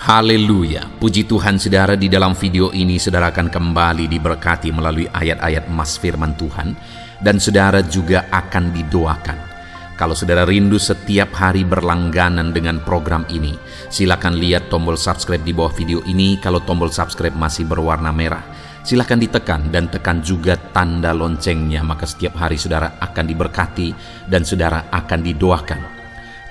Haleluya, puji Tuhan saudara. Di dalam video ini saudara akan kembali diberkati melalui ayat-ayat emas firman Tuhan, dan saudara juga akan didoakan. Kalau saudara rindu setiap hari berlangganan dengan program ini, silakan lihat tombol subscribe di bawah video ini. Kalau tombol subscribe masih berwarna merah, silakan ditekan dan tekan juga tanda loncengnya, maka setiap hari saudara akan diberkati dan saudara akan didoakan.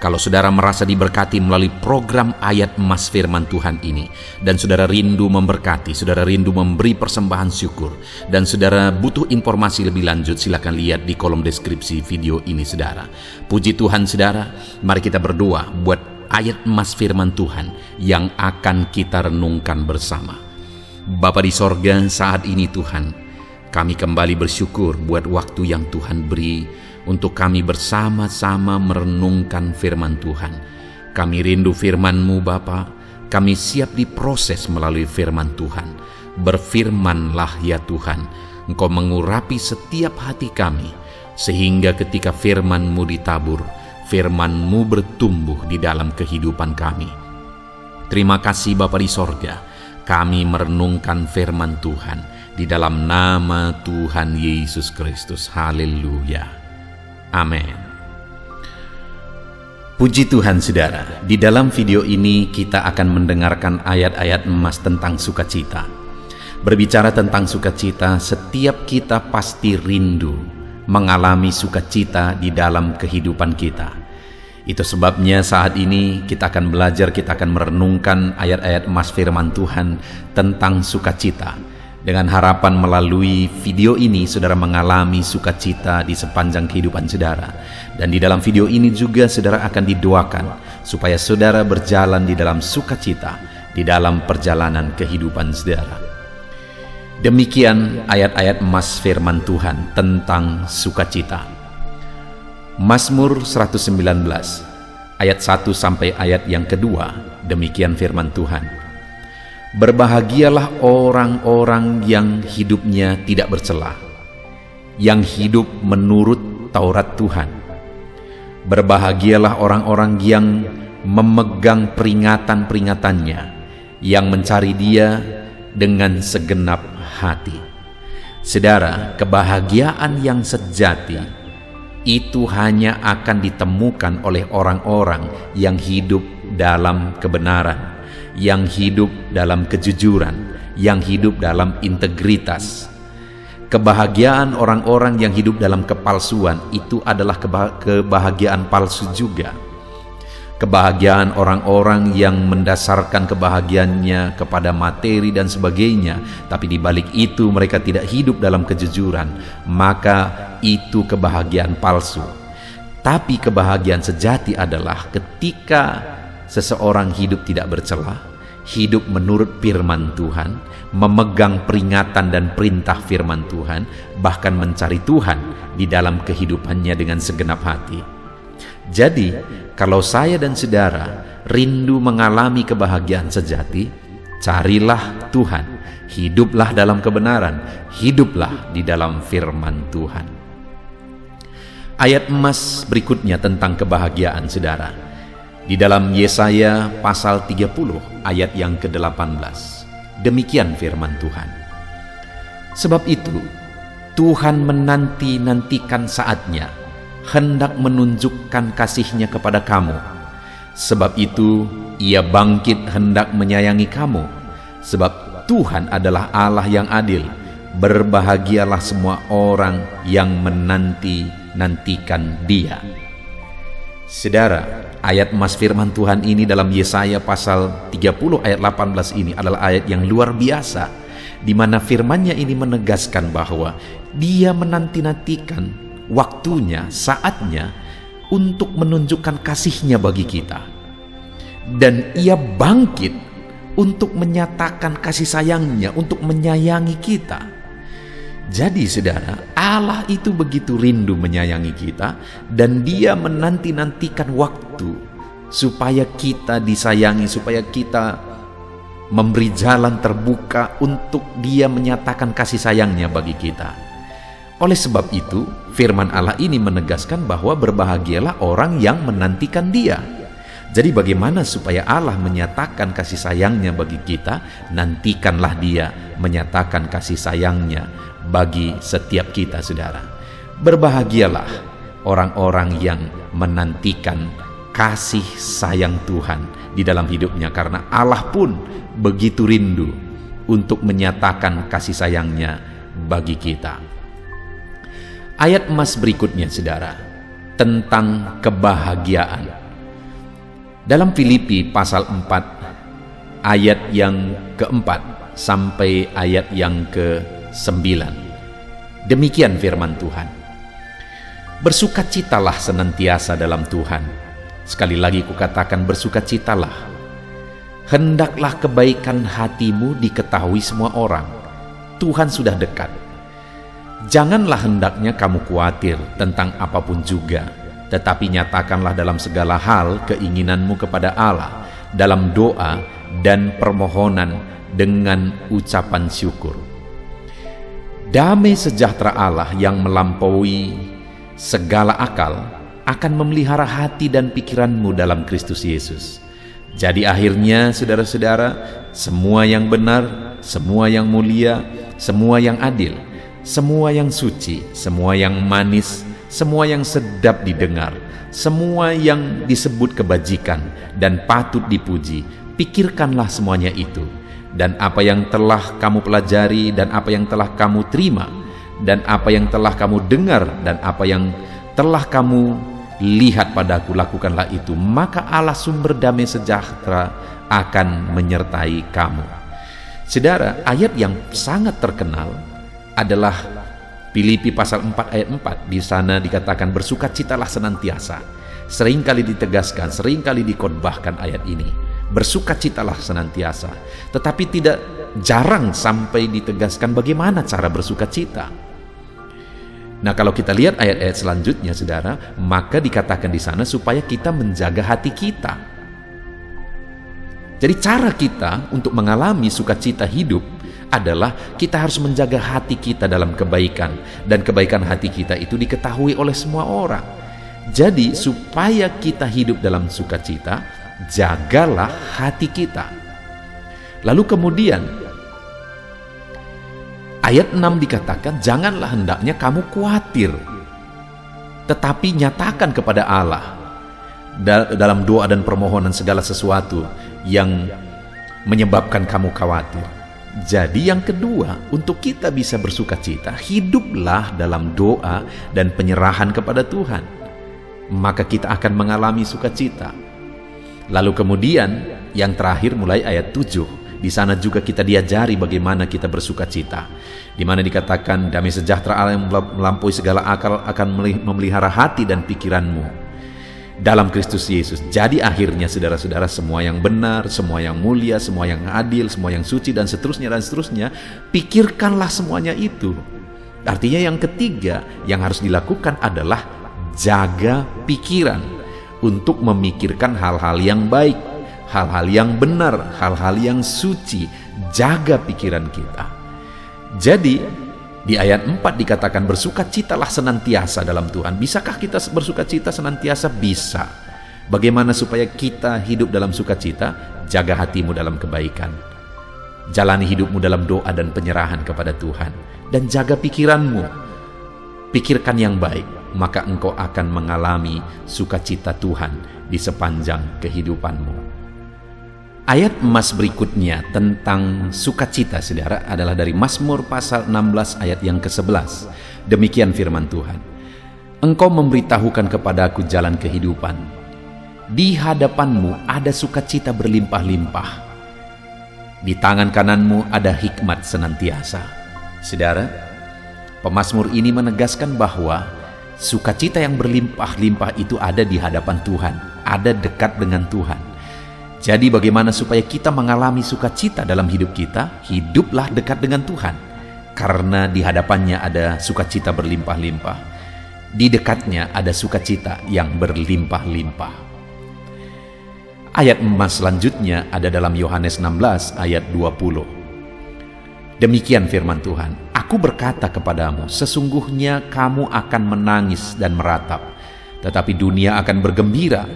Kalau saudara merasa diberkati melalui program ayat emas firman Tuhan ini, dan saudara rindu memberkati, saudara rindu memberi persembahan syukur, dan saudara butuh informasi lebih lanjut, silakan lihat di kolom deskripsi video ini saudara. Puji Tuhan saudara, mari kita berdoa buat ayat emas firman Tuhan yang akan kita renungkan bersama. Bapa di sorga, saat ini Tuhan, kami kembali bersyukur buat waktu yang Tuhan beri untuk kami bersama-sama merenungkan firman Tuhan. Kami rindu firman-Mu Bapa, kami siap diproses melalui firman Tuhan. Berfirmanlah ya Tuhan, Engkau mengurapi setiap hati kami, sehingga ketika firman-Mu ditabur, firman-Mu bertumbuh di dalam kehidupan kami. Terima kasih Bapa di sorga, kami merenungkan firman Tuhan di dalam nama Tuhan Yesus Kristus. Haleluya. Amin. Puji Tuhan saudara, di dalam video ini kita akan mendengarkan ayat-ayat emas tentang sukacita. Berbicara tentang sukacita, setiap kita pasti rindu mengalami sukacita di dalam kehidupan kita. Itu sebabnya saat ini kita akan belajar, kita akan merenungkan ayat-ayat emas firman Tuhan tentang sukacita. Dengan harapan melalui video ini saudara mengalami sukacita di sepanjang kehidupan saudara. Dan di dalam video ini juga saudara akan didoakan supaya saudara berjalan di dalam sukacita di dalam perjalanan kehidupan saudara. Demikian ayat-ayat emas firman Tuhan tentang sukacita. Mazmur 119 ayat 1 sampai ayat yang kedua, demikian firman Tuhan. Berbahagialah orang-orang yang hidupnya tidak bercela, yang hidup menurut Taurat Tuhan. Berbahagialah orang-orang yang memegang peringatan-peringatannya, yang mencari Dia dengan segenap hati. Saudara, kebahagiaan yang sejati itu hanya akan ditemukan oleh orang-orang yang hidup dalam kebenaran, yang hidup dalam kejujuran, yang hidup dalam integritas. Kebahagiaan orang-orang yang hidup dalam kepalsuan itu adalah kebahagiaan palsu juga. Kebahagiaan orang-orang yang mendasarkan kebahagiaannya kepada materi dan sebagainya, tapi di balik itu mereka tidak hidup dalam kejujuran, maka itu kebahagiaan palsu. Tapi kebahagiaan sejati adalah ketika seseorang hidup tidak bercela, hidup menurut firman Tuhan, memegang peringatan dan perintah firman Tuhan, bahkan mencari Tuhan di dalam kehidupannya dengan segenap hati. Jadi, kalau saya dan saudara rindu mengalami kebahagiaan sejati, carilah Tuhan, hiduplah dalam kebenaran, hiduplah di dalam firman Tuhan. Ayat emas berikutnya tentang kebahagiaan saudara. Di dalam Yesaya pasal 30 ayat yang ke-18. Demikian firman Tuhan. Sebab itu, Tuhan menanti-nantikan saatnya, hendak menunjukkan kasih-Nya kepada kamu. Sebab itu, Ia bangkit hendak menyayangi kamu. Sebab Tuhan adalah Allah yang adil. Berbahagialah semua orang yang menanti-nantikan Dia. Saudara, ayat emas firman Tuhan ini dalam Yesaya pasal 30 ayat 18 ini adalah ayat yang luar biasa, di mana firman-Nya ini menegaskan bahwa Dia menanti-nantikan waktunya, saatnya untuk menunjukkan kasih-Nya bagi kita. Dan Ia bangkit untuk menyatakan kasih sayang-Nya, untuk menyayangi kita. Jadi saudara, Allah itu begitu rindu menyayangi kita, dan Dia menanti-nantikan waktu supaya kita disayangi, supaya kita memberi jalan terbuka untuk Dia menyatakan kasih sayang-Nya bagi kita. Oleh sebab itu, firman Allah ini menegaskan bahwa berbahagialah orang yang menantikan Dia. Jadi bagaimana supaya Allah menyatakan kasih sayangnya bagi kita? Nantikanlah Dia menyatakan kasih sayangnya bagi setiap kita, saudara. Berbahagialah orang-orang yang menantikan kasih sayang Tuhan di dalam hidupnya, karena Allah pun begitu rindu untuk menyatakan kasih sayangnya bagi kita. Ayat emas berikutnya, saudara, tentang kebahagiaan. Dalam Filipi pasal 4 ayat yang keempat sampai ayat yang ke-9, demikian firman Tuhan. Bersukacitalah senantiasa dalam Tuhan. Sekali lagi kukatakan, bersukacitalah. Hendaklah kebaikan hatimu diketahui semua orang. Tuhan sudah dekat. Janganlah hendaknya kamu khawatir tentang apapun juga, tetapi nyatakanlah dalam segala hal keinginanmu kepada Allah dalam doa dan permohonan dengan ucapan syukur. Damai sejahtera Allah yang melampaui segala akal akan memelihara hati dan pikiranmu dalam Kristus Yesus. Jadi akhirnya, saudara-saudara, semua yang benar, semua yang mulia, semua yang adil, semua yang suci, semua yang manis, semua yang sedap didengar, semua yang disebut kebajikan dan patut dipuji, pikirkanlah semuanya itu. Dan apa yang telah kamu pelajari, dan apa yang telah kamu terima, dan apa yang telah kamu dengar, dan apa yang telah kamu lihat padaku, lakukanlah itu, maka Allah sumber damai sejahtera akan menyertai kamu. Saudara, ayat yang sangat terkenal adalah Filipi pasal 4 ayat 4. Di sana dikatakan bersukacitalah senantiasa. Seringkali ditegaskan, seringkali dikhotbahkan ayat ini. Bersukacitalah senantiasa. Tetapi tidak jarang sampai ditegaskan bagaimana cara bersukacita. Nah, kalau kita lihat ayat-ayat selanjutnya, saudara, maka dikatakan di sana supaya kita menjaga hati kita. Jadi cara kita untuk mengalami sukacita hidup adalah kita harus menjaga hati kita dalam kebaikan, dan kebaikan hati kita itu diketahui oleh semua orang. Jadi supaya kita hidup dalam sukacita, jagalah hati kita. Lalu kemudian ayat 6 dikatakan, janganlah hendaknya kamu khawatir, tetapi nyatakan kepada Allah dalam doa dan permohonan segala sesuatu yang menyebabkan kamu khawatir. Jadi yang kedua, untuk kita bisa bersukacita, hiduplah dalam doa dan penyerahan kepada Tuhan. Maka kita akan mengalami sukacita. Lalu kemudian yang terakhir mulai ayat 7. Di sana juga kita diajari bagaimana kita bersukacita. Di mana dikatakan damai sejahtera Allah yang melampaui segala akal akan memelihara hati dan pikiranmu dalam Kristus Yesus. Jadi akhirnya, saudara-saudara, semua yang benar, semua yang mulia, semua yang adil, semua yang suci, dan seterusnya, pikirkanlah semuanya itu. Artinya yang ketiga yang harus dilakukan adalah jaga pikiran untuk memikirkan hal-hal yang baik, hal-hal yang benar, hal-hal yang suci. Jaga pikiran kita. Jadi di ayat 4 dikatakan bersukacitalah senantiasa dalam Tuhan. Bisakah kita bersukacita senantiasa? Bisa. Bagaimana supaya kita hidup dalam sukacita? Jaga hatimu dalam kebaikan. Jalani hidupmu dalam doa dan penyerahan kepada Tuhan. Dan jaga pikiranmu. Pikirkan yang baik, maka engkau akan mengalami sukacita Tuhan di sepanjang kehidupanmu. Ayat emas berikutnya tentang sukacita, saudara, adalah dari Mazmur pasal 16 ayat yang ke-11. Demikian firman Tuhan. Engkau memberitahukan kepadaku jalan kehidupan. Di hadapanmu ada sukacita berlimpah-limpah. Di tangan kananmu ada hikmat senantiasa. Saudara, pemazmur ini menegaskan bahwa sukacita yang berlimpah-limpah itu ada di hadapan Tuhan, ada dekat dengan Tuhan. Jadi bagaimana supaya kita mengalami sukacita dalam hidup kita? Hiduplah dekat dengan Tuhan. Karena di hadapannya ada sukacita berlimpah-limpah. Di dekatnya ada sukacita yang berlimpah-limpah. Ayat emas selanjutnya ada dalam Yohanes 16 ayat 20. Demikian firman Tuhan. Aku berkata kepadamu, sesungguhnya kamu akan menangis dan meratap, tetapi dunia akan bergembira.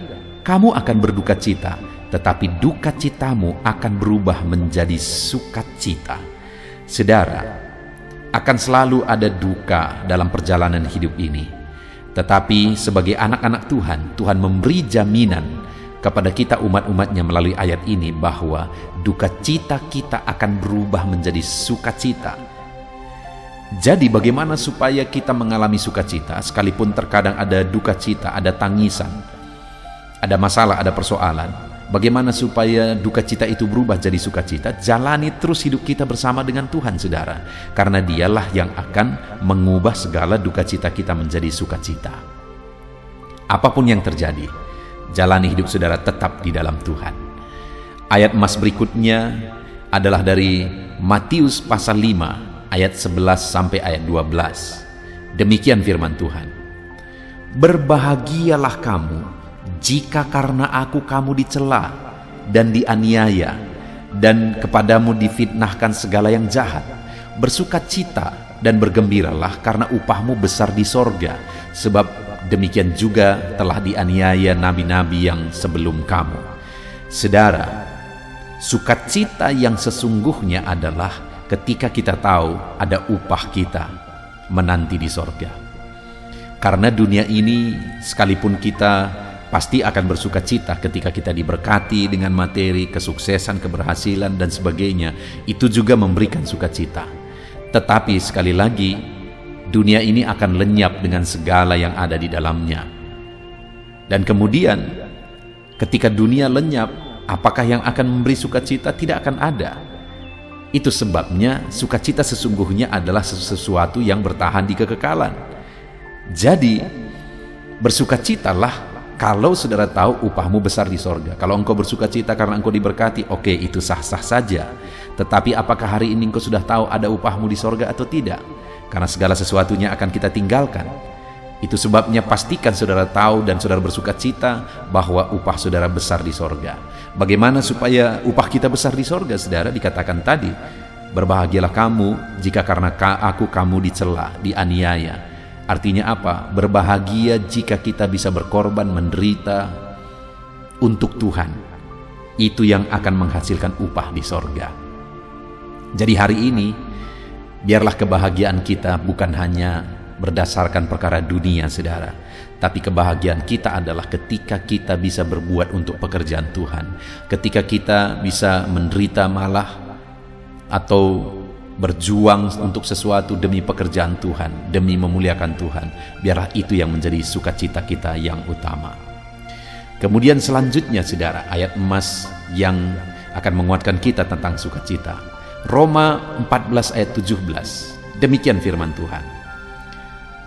kamu akan berduka cita, tetapi duka citamu akan berubah menjadi sukacita. Saudara, akan selalu ada duka dalam perjalanan hidup ini. Tetapi sebagai anak-anak Tuhan, Tuhan memberi jaminan kepada kita umat-umatnya melalui ayat ini bahwa duka cita kita akan berubah menjadi sukacita. Jadi bagaimana supaya kita mengalami sukacita sekalipun terkadang ada duka cita, ada tangisan, ada masalah, ada persoalan? Bagaimana supaya duka cita itu berubah jadi sukacita? Jalani terus hidup kita bersama dengan Tuhan, saudara, karena Dialah yang akan mengubah segala duka cita kita menjadi sukacita. Apapun yang terjadi, jalani hidup saudara tetap di dalam Tuhan. Ayat emas berikutnya adalah dari Matius pasal 5 ayat 11 sampai ayat 12. Demikian firman Tuhan. Berbahagialah kamu jika karena aku kamu dicela dan dianiaya, dan kepadamu difitnahkan segala yang jahat. Bersukacita dan bergembiralah, karena upahmu besar di sorga, sebab demikian juga telah dianiaya nabi-nabi yang sebelum kamu. Saudara, sukacita yang sesungguhnya adalah ketika kita tahu ada upah kita menanti di sorga. Karena dunia ini, sekalipun kita pasti akan bersuka cita ketika kita diberkati dengan materi, kesuksesan, keberhasilan, dan sebagainya, itu juga memberikan sukacita. Tetapi sekali lagi, dunia ini akan lenyap dengan segala yang ada di dalamnya. Dan kemudian, ketika dunia lenyap, apakah yang akan memberi sukacita? Tidak akan ada. Itu sebabnya sukacita sesungguhnya adalah sesuatu yang bertahan di kekekalan. Jadi, bersukacitalah kalau saudara tahu upahmu besar di sorga. Kalau engkau bersukacita karena engkau diberkati, oke, itu sah-sah saja. Tetapi apakah hari ini engkau sudah tahu ada upahmu di sorga atau tidak? Karena segala sesuatunya akan kita tinggalkan. Itu sebabnya pastikan saudara tahu dan saudara bersukacita bahwa upah saudara besar di sorga. Bagaimana supaya upah kita besar di sorga, saudara? Dikatakan tadi, berbahagialah kamu jika karena aku kamu dicela, dianiaya. Artinya apa? Berbahagia jika kita bisa berkorban, menderita untuk Tuhan. Itu yang akan menghasilkan upah di sorga. Jadi hari ini, biarlah kebahagiaan kita bukan hanya berdasarkan perkara dunia, saudara, tapi kebahagiaan kita adalah ketika kita bisa berbuat untuk pekerjaan Tuhan, ketika kita bisa menderita malah atau berjuang untuk sesuatu demi pekerjaan Tuhan, demi memuliakan Tuhan. Biarlah itu yang menjadi sukacita kita yang utama. Kemudian selanjutnya, saudara, ayat emas yang akan menguatkan kita tentang sukacita. Roma 14 ayat 17. Demikian firman Tuhan.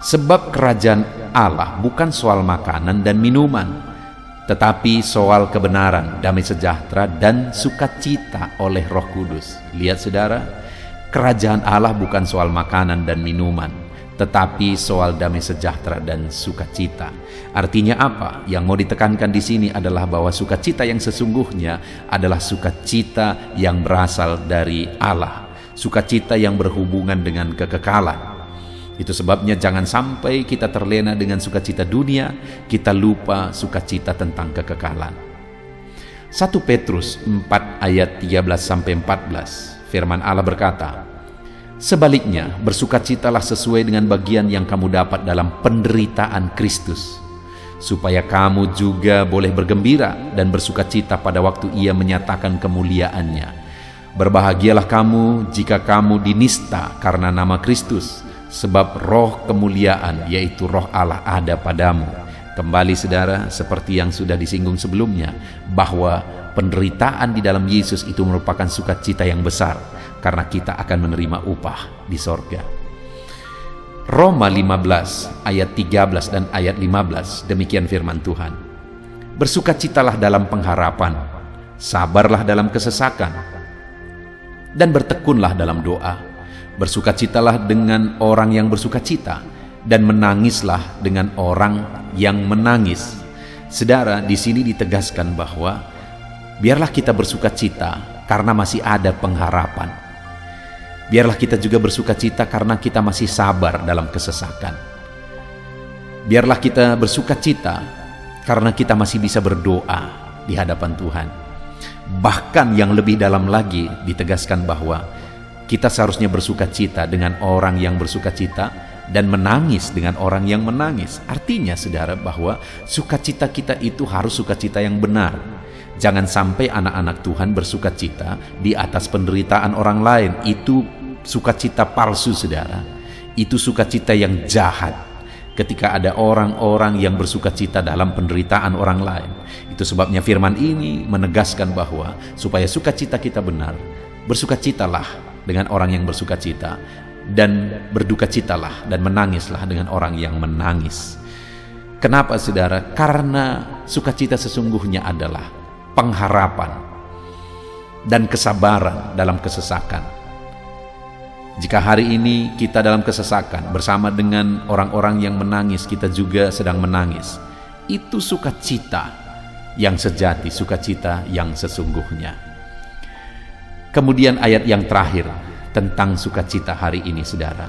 Sebab kerajaan Allah bukan soal makanan dan minuman, tetapi soal kebenaran, damai sejahtera, dan sukacita oleh Roh Kudus. Lihat, saudara, kerajaan Allah bukan soal makanan dan minuman, tetapi soal damai sejahtera dan sukacita. Artinya apa? Yang mau ditekankan di sini adalah bahwa sukacita yang sesungguhnya adalah sukacita yang berasal dari Allah, sukacita yang berhubungan dengan kekekalan. Itu sebabnya jangan sampai kita terlena dengan sukacita dunia, kita lupa sukacita tentang kekekalan. 1 Petrus 4 ayat 13-14, firman Allah berkata, sebaliknya bersukacitalah sesuai dengan bagian yang kamu dapat dalam penderitaan Kristus, supaya kamu juga boleh bergembira dan bersukacita pada waktu Ia menyatakan kemuliaannya. Berbahagialah kamu jika kamu dinista karena nama Kristus, sebab roh kemuliaan, yaitu roh Allah, ada padamu. Kembali, saudara, seperti yang sudah disinggung sebelumnya, bahwa penderitaan di dalam Yesus itu merupakan sukacita yang besar, karena kita akan menerima upah di sorga. Roma 15 ayat 13 dan ayat 15, demikian firman Tuhan. Bersukacitalah dalam pengharapan, sabarlah dalam kesesakan, dan bertekunlah dalam doa. Bersukacitalah dengan orang yang bersukacita, dan menangislah dengan orang yang menangis. Saudara, di sini ditegaskan bahwa biarlah kita bersukacita karena masih ada pengharapan. Biarlah kita juga bersukacita karena kita masih sabar dalam kesesakan. Biarlah kita bersukacita karena kita masih bisa berdoa di hadapan Tuhan. Bahkan yang lebih dalam lagi ditegaskan bahwa kita seharusnya bersuka cita dengan orang yang bersuka cita dan menangis dengan orang yang menangis. Artinya saudara bahwa sukacita kita itu harus sukacita yang benar. Jangan sampai anak-anak Tuhan bersuka cita di atas penderitaan orang lain. Itu sukacita palsu saudara. Itu sukacita yang jahat. Ketika ada orang-orang yang bersuka cita dalam penderitaan orang lain. Itu sebabnya firman ini menegaskan bahwa supaya sukacita kita benar, bersukacitalah dengan orang yang bersuka cita, dan berduka citalah dan menangislah dengan orang yang menangis. Kenapa saudara? Karena sukacita sesungguhnya adalah pengharapan dan kesabaran dalam kesesakan. Jika hari ini kita dalam kesesakan bersama dengan orang-orang yang menangis, kita juga sedang menangis. Itu sukacita yang sejati, sukacita yang sesungguhnya. Kemudian ayat yang terakhir tentang sukacita hari ini saudara.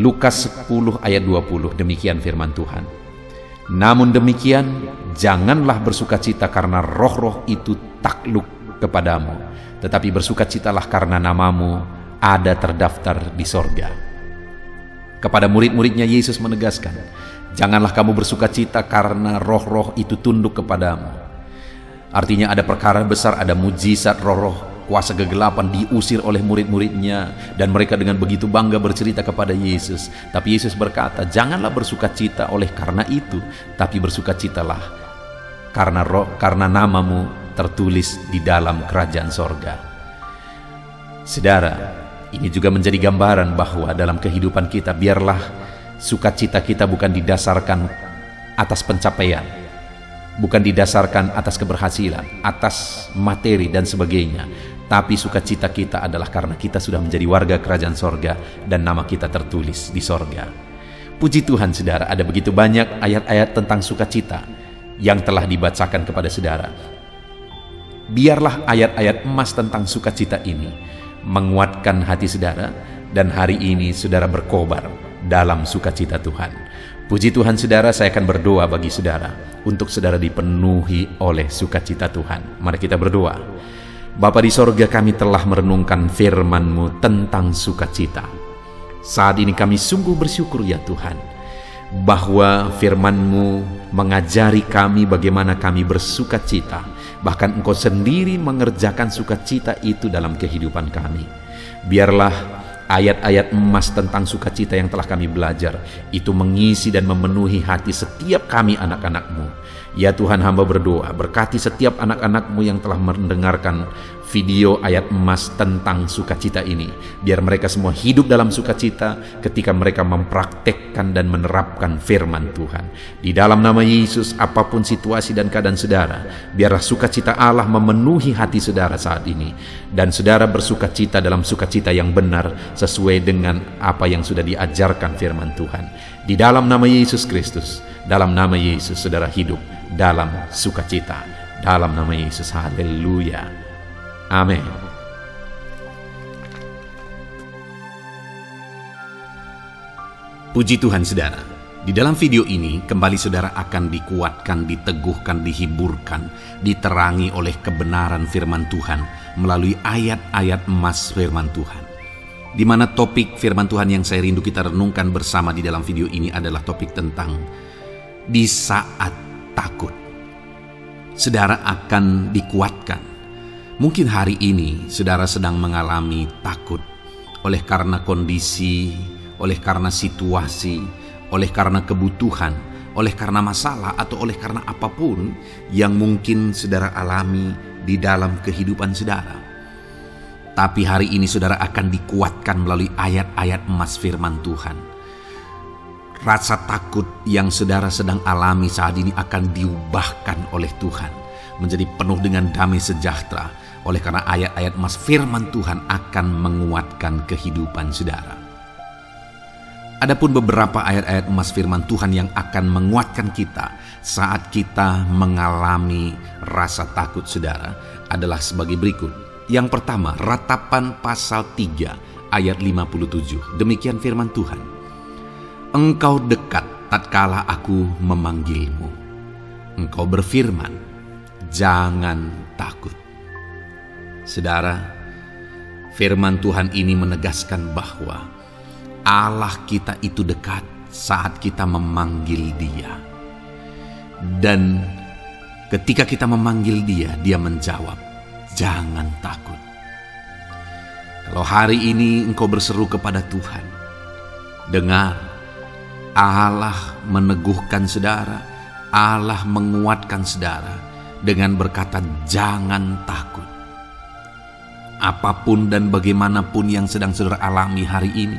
Lukas 10 ayat 20, demikian firman Tuhan. Namun demikian, janganlah bersukacita karena roh-roh itu takluk kepadamu, tetapi bersukacitalah karena namamu ada terdaftar di sorga. Kepada murid-muridnya Yesus menegaskan, janganlah kamu bersukacita karena roh-roh itu tunduk kepadamu. Artinya ada perkara besar, ada mujizat, roh-roh kuasa kegelapan diusir oleh murid-muridnya, dan mereka dengan begitu bangga bercerita kepada Yesus. Tapi Yesus berkata, janganlah bersukacita oleh karena itu, tapi bersukacitalah karena namamu tertulis di dalam kerajaan sorga. Saudara, ini juga menjadi gambaran bahwa dalam kehidupan kita biarlah sukacita kita bukan didasarkan atas pencapaian, bukan didasarkan atas keberhasilan, atas materi dan sebagainya, tapi sukacita kita adalah karena kita sudah menjadi warga kerajaan sorga dan nama kita tertulis di sorga. Puji Tuhan saudara, ada begitu banyak ayat-ayat tentang sukacita yang telah dibacakan kepada saudara. Biarlah ayat-ayat emas tentang sukacita ini menguatkan hati saudara, dan hari ini saudara berkobar dalam sukacita Tuhan. Puji Tuhan saudara, saya akan berdoa bagi saudara untuk saudara dipenuhi oleh sukacita Tuhan. Mari kita berdoa. Bapa di sorga, kami telah merenungkan firman-Mu tentang sukacita. Saat ini kami sungguh bersyukur ya Tuhan, bahwa firman-Mu mengajari kami bagaimana kami bersukacita. Bahkan Engkau sendiri mengerjakan sukacita itu dalam kehidupan kami. Biarlah ayat-ayat emas tentang sukacita yang telah kami belajar itu mengisi dan memenuhi hati setiap kami anak-anak-Mu. Ya Tuhan, hamba berdoa, berkati setiap anak-anak-Mu yang telah mendengarkan video ayat emas tentang sukacita ini. Biar mereka semua hidup dalam sukacita ketika mereka mempraktekkan dan menerapkan firman Tuhan. Di dalam nama Yesus, apapun situasi dan keadaan saudara, biarlah sukacita Allah memenuhi hati saudara saat ini. Dan saudara bersukacita dalam sukacita yang benar sesuai dengan apa yang sudah diajarkan firman Tuhan. Di dalam nama Yesus Kristus, dalam nama Yesus saudara hidup dalam sukacita. Dalam nama Yesus, haleluya. Amin. Puji Tuhan saudara, di dalam video ini kembali saudara akan dikuatkan, diteguhkan, dihiburkan, diterangi oleh kebenaran firman Tuhan melalui ayat-ayat emas firman Tuhan. Di mana topik firman Tuhan yang saya rindu kita renungkan bersama di dalam video ini adalah topik tentang di saat takut. Saudara akan dikuatkan. Mungkin hari ini saudara sedang mengalami takut oleh karena kondisi, oleh karena situasi, oleh karena kebutuhan, oleh karena masalah, atau oleh karena apapun yang mungkin saudara alami di dalam kehidupan saudara. Tapi hari ini saudara akan dikuatkan melalui ayat-ayat emas firman Tuhan. Rasa takut yang saudara sedang alami saat ini akan diubahkan oleh Tuhan menjadi penuh dengan damai sejahtera. Oleh karena ayat-ayat emas firman Tuhan akan menguatkan kehidupan saudara. Adapun beberapa ayat-ayat emas firman Tuhan yang akan menguatkan kita saat kita mengalami rasa takut saudara adalah sebagai berikut. Yang pertama, Ratapan pasal 3 ayat 57. Demikian firman Tuhan. Engkau dekat tatkala aku memanggilmu. Engkau berfirman, jangan takut. Saudara, firman Tuhan ini menegaskan bahwa Allah kita itu dekat saat kita memanggil Dia. Dan ketika kita memanggil Dia, Dia menjawab, jangan takut. Kalau hari ini engkau berseru kepada Tuhan, dengar, Allah meneguhkan saudara, Allah menguatkan saudara dengan berkata, jangan takut. Apapun dan bagaimanapun yang sedang saudara alami hari ini,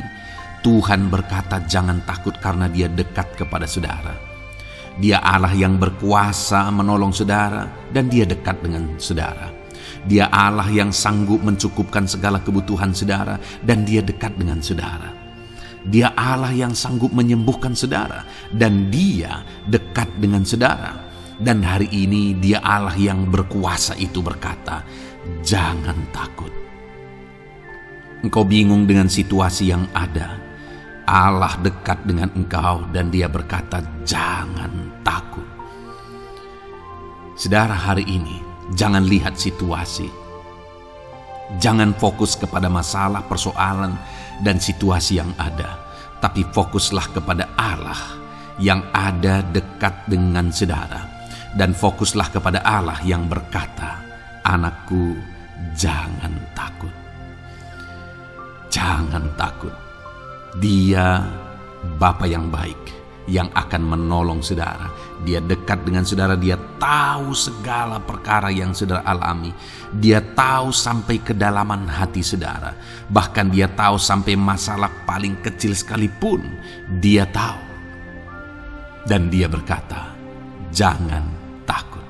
Tuhan berkata jangan takut karena Dia dekat kepada saudara. Dia Allah yang berkuasa menolong saudara dan Dia dekat dengan saudara. Dia Allah yang sanggup mencukupkan segala kebutuhan saudara dan Dia dekat dengan saudara. Dia Allah yang sanggup menyembuhkan saudara dan Dia dekat dengan saudara. Dan hari ini Dia Allah yang berkuasa itu berkata, jangan takut. Engkau bingung dengan situasi yang ada. Allah dekat dengan engkau dan Dia berkata, jangan takut. Saudara, hari ini jangan lihat situasi. Jangan fokus kepada masalah, persoalan, dan situasi yang ada. Tapi fokuslah kepada Allah yang ada dekat dengan saudara. Dan fokuslah kepada Allah yang berkata, anakku, jangan takut. Jangan takut. Dia Bapa yang baik yang akan menolong saudara. Dia dekat dengan saudara. Dia tahu segala perkara yang saudara alami. Dia tahu sampai kedalaman hati saudara. Bahkan Dia tahu sampai masalah paling kecil sekalipun. Dia tahu. Dan Dia berkata, jangan takut.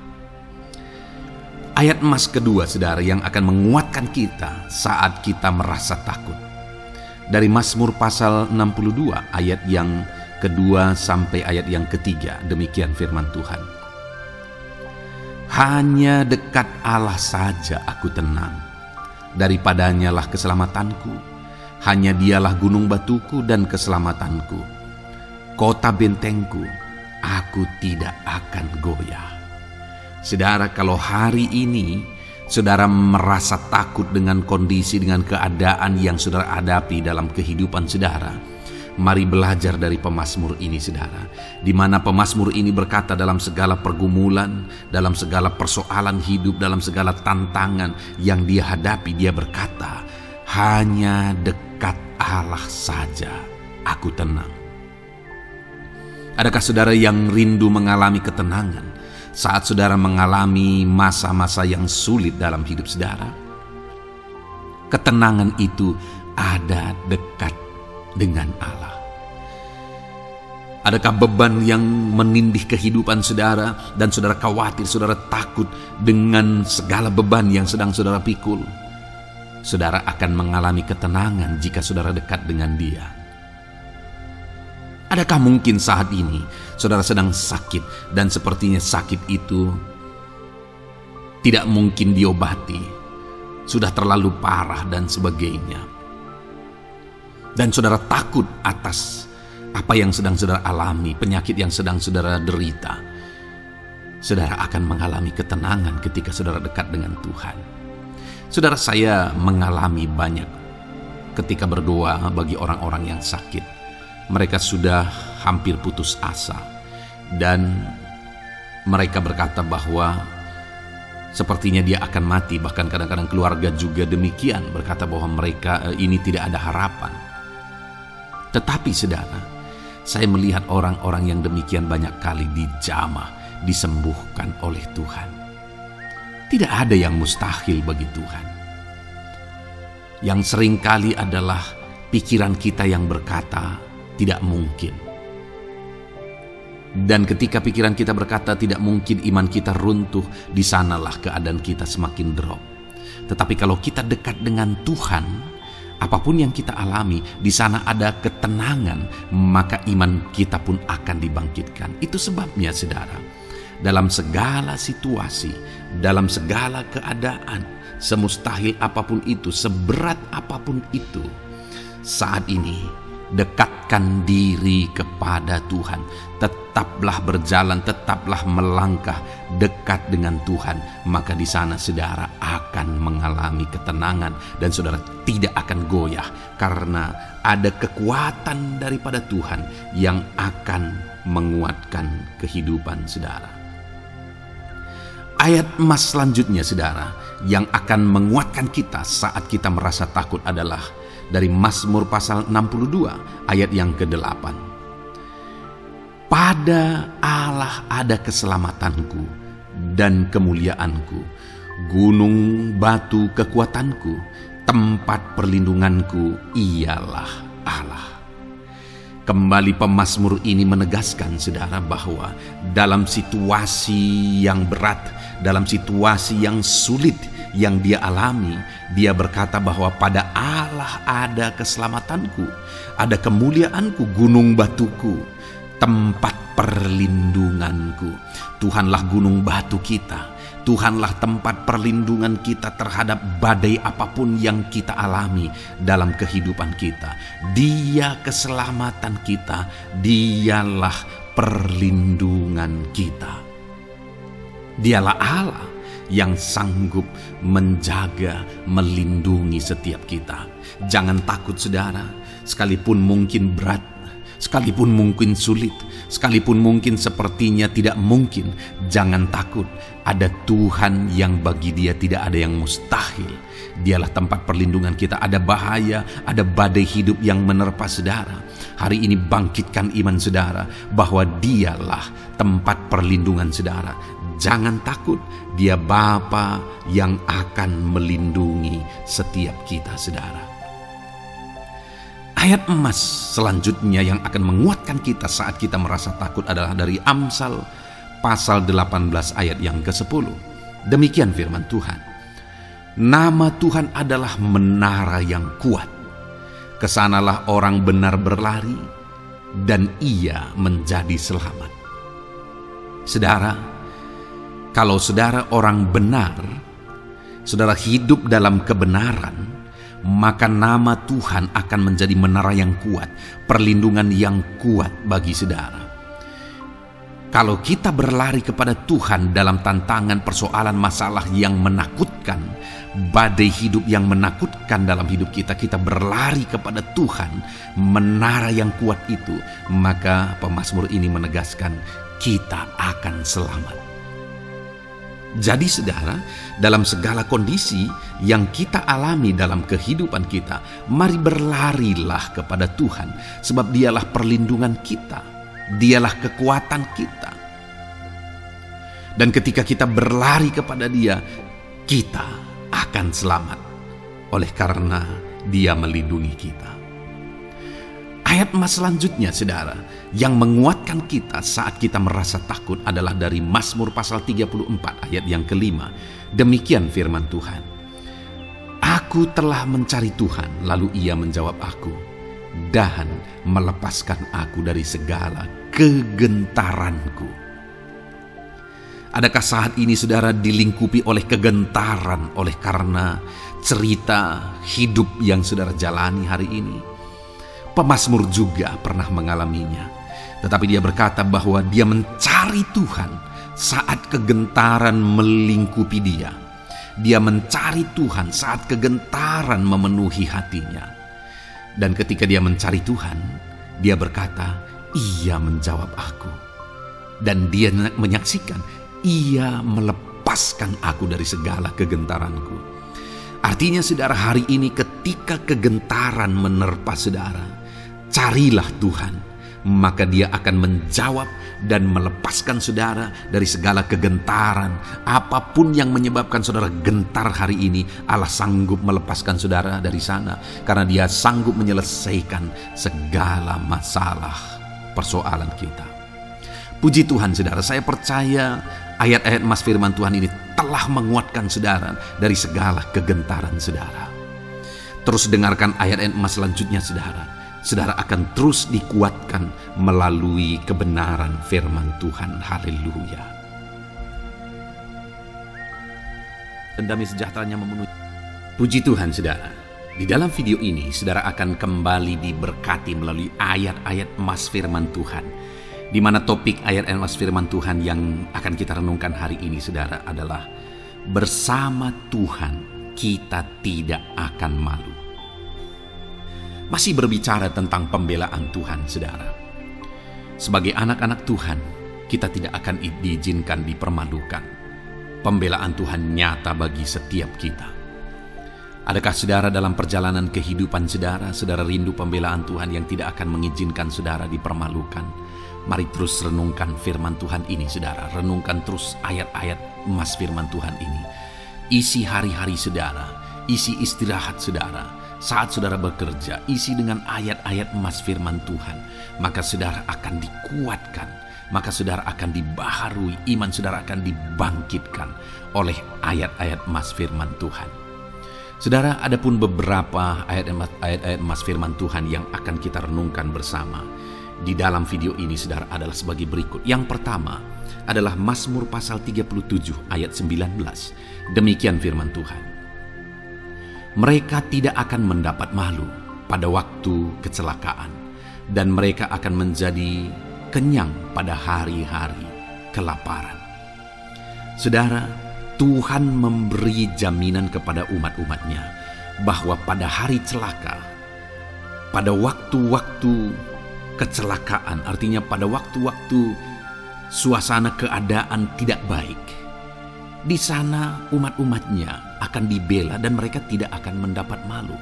Ayat emas kedua, saudara, yang akan menguatkan kita saat kita merasa takut. Dari Mazmur pasal 62 ayat yang kedua sampai ayat yang ketiga, demikian firman Tuhan. Hanya dekat Allah saja aku tenang, daripadanya lah keselamatanku. Hanya Dialah gunung batuku dan keselamatanku, kota bentengku, aku tidak akan goyah. Saudara, kalau hari ini saudara merasa takut dengan kondisi, dengan keadaan yang saudara hadapi dalam kehidupan saudara, mari belajar dari pemazmur ini, saudara. Di mana pemazmur ini berkata dalam segala pergumulan, dalam segala persoalan hidup, dalam segala tantangan yang dia hadapi, dia berkata, hanya dekat Allah saja aku tenang. Adakah saudara yang rindu mengalami ketenangan saat saudara mengalami masa-masa yang sulit dalam hidup saudara? Ketenangan itu ada dekat dengan Allah. Adakah beban yang menindih kehidupan saudara dan saudara khawatir, saudara takut dengan segala beban yang sedang saudara pikul? Saudara akan mengalami ketenangan jika saudara dekat dengan Dia. Adakah mungkin saat ini saudara sedang sakit dan sepertinya sakit itu tidak mungkin diobati, sudah terlalu parah dan sebagainya, dan saudara takut atas apa yang sedang saudara alami, penyakit yang sedang saudara derita? Saudara akan mengalami ketenangan ketika saudara dekat dengan Tuhan. Saudara, saya mengalami banyak ketika berdoa bagi orang-orang yang sakit. Mereka sudah hampir putus asa dan mereka berkata bahwa sepertinya dia akan mati. Bahkan kadang-kadang keluarga juga demikian, berkata bahwa mereka ini tidak ada harapan. Tetapi saudara, saya melihat orang-orang yang demikian banyak kali dijamah, disembuhkan oleh Tuhan. Tidak ada yang mustahil bagi Tuhan. Yang seringkali adalah pikiran kita yang berkata tidak mungkin. Dan ketika pikiran kita berkata tidak mungkin, iman kita runtuh, di sanalah keadaan kita semakin drop. Tetapi kalau kita dekat dengan Tuhan, apapun yang kita alami, di sana ada ketenangan, maka iman kita pun akan dibangkitkan. Itu sebabnya saudara, dalam segala situasi, dalam segala keadaan, semustahil apapun itu, seberat apapun itu, saat ini dekatkan diri kepada Tuhan. Tetaplah berjalan, tetaplah melangkah dekat dengan Tuhan. Maka di sana saudara akan mengalami ketenangan dan saudara tidak akan goyah, karena ada kekuatan daripada Tuhan yang akan menguatkan kehidupan saudara. Ayat emas selanjutnya saudara yang akan menguatkan kita saat kita merasa takut adalah dari Mazmur pasal 62 ayat yang ke-8. Pada Allah ada keselamatanku dan kemuliaanku, gunung batu kekuatanku, tempat perlindunganku ialah Allah. Kembali pemazmur ini menegaskan saudara bahwa dalam situasi yang berat, dalam situasi yang sulit yang dia alami, dia berkata bahwa pada Allah ada keselamatanku, ada kemuliaanku, gunung batuku, tempat perlindunganku. Tuhanlah gunung batu kita. Tuhanlah tempat perlindungan kita terhadap badai apapun yang kita alami dalam kehidupan kita. Dia keselamatan kita, dialah perlindungan kita. Dialah Allah yang sanggup menjaga, melindungi setiap kita. Jangan takut saudara, sekalipun mungkin berat, sekalipun mungkin sulit, sekalipun mungkin sepertinya tidak mungkin, jangan takut. Ada Tuhan yang bagi dia tidak ada yang mustahil. Dialah tempat perlindungan kita. Ada bahaya, ada badai hidup yang menerpa saudara. Hari ini bangkitkan iman saudara bahwa dialah tempat perlindungan saudara. Jangan takut, dia Bapa yang akan melindungi setiap kita saudara. Ayat emas selanjutnya yang akan menguatkan kita saat kita merasa takut adalah dari Amsal pasal 18 ayat yang ke-10. Demikian firman Tuhan. Nama Tuhan adalah menara yang kuat. Kesanalah orang benar berlari dan ia menjadi selamat. Saudara, kalau saudara orang benar, saudara hidup dalam kebenaran, maka nama Tuhan akan menjadi menara yang kuat, perlindungan yang kuat bagi saudara. Kalau kita berlari kepada Tuhan dalam tantangan, persoalan, masalah yang menakutkan, badai hidup yang menakutkan dalam hidup kita, kita berlari kepada Tuhan, menara yang kuat itu, maka pemazmur ini menegaskan kita akan selamat. Jadi saudara, dalam segala kondisi yang kita alami dalam kehidupan kita, mari berlarilah kepada Tuhan, sebab dialah perlindungan kita, dialah kekuatan kita. Dan ketika kita berlari kepada dia, kita akan selamat, oleh karena dia melindungi kita. Ayat emas selanjutnya saudara, yang menguatkan kita saat kita merasa takut adalah dari Mazmur pasal 34 ayat yang ke-5. Demikian firman Tuhan. Aku telah mencari Tuhan, lalu ia menjawab aku, dan melepaskan aku dari segala kegentaranku. Adakah saat ini saudara dilingkupi oleh kegentaran oleh karena cerita hidup yang saudara jalani hari ini? Pemazmur juga pernah mengalaminya. Tetapi dia berkata bahwa dia mencari Tuhan saat kegentaran melingkupi dia. Dia mencari Tuhan saat kegentaran memenuhi hatinya. Dan ketika dia mencari Tuhan, dia berkata, ia menjawab aku. Dan dia menyaksikan, ia melepaskan aku dari segala kegentaranku. Artinya saudara, hari ini ketika kegentaran menerpa saudara, carilah Tuhan, maka dia akan menjawab dan melepaskan saudara dari segala kegentaran. Apapun yang menyebabkan saudara gentar hari ini, Allah sanggup melepaskan saudara dari sana, karena dia sanggup menyelesaikan segala masalah persoalan kita. Puji Tuhan saudara, saya percaya ayat-ayat emas firman Tuhan ini telah menguatkan saudara dari segala kegentaran saudara. Terus dengarkan ayat-ayat emas selanjutnya saudara. Saudara akan terus dikuatkan melalui kebenaran firman Tuhan. Haleluya. Dan damai sejahteranya memenuhi. Puji Tuhan saudara. Di dalam video ini, saudara akan kembali diberkati melalui ayat-ayat emas firman Tuhan, di mana topik ayat emas firman Tuhan yang akan kita renungkan hari ini, saudara, adalah bersama Tuhan kita tidak akan malu. Masih berbicara tentang pembelaan Tuhan, saudara. Sebagai anak-anak Tuhan, kita tidak akan diizinkan dipermalukan. Pembelaan Tuhan nyata bagi setiap kita. Adakah saudara dalam perjalanan kehidupan saudara rindu pembelaan Tuhan yang tidak akan mengizinkan saudara dipermalukan? Mari terus renungkan firman Tuhan ini, saudara. Renungkan terus ayat-ayat emas firman Tuhan ini. Isi hari-hari saudara, isi istirahat saudara, saat saudara bekerja, isi dengan ayat-ayat emas firman Tuhan. Maka saudara akan dikuatkan, maka saudara akan dibaharui, iman saudara akan dibangkitkan oleh ayat-ayat emas firman Tuhan. Saudara, ada pun beberapa ayat-ayat emas firman Tuhan yang akan kita renungkan bersama di dalam video ini, saudara, adalah sebagai berikut. Yang pertama adalah Mazmur pasal 37 ayat 19. Demikian firman Tuhan. Mereka tidak akan mendapat malu pada waktu kecelakaan, dan mereka akan menjadi kenyang pada hari-hari kelaparan. Saudara, Tuhan memberi jaminan kepada umat-umatnya bahwa pada hari celaka, pada waktu-waktu kecelakaan, artinya pada waktu-waktu suasana keadaan tidak baik, di sana umat-umatnya akan dibela dan mereka tidak akan mendapat malu.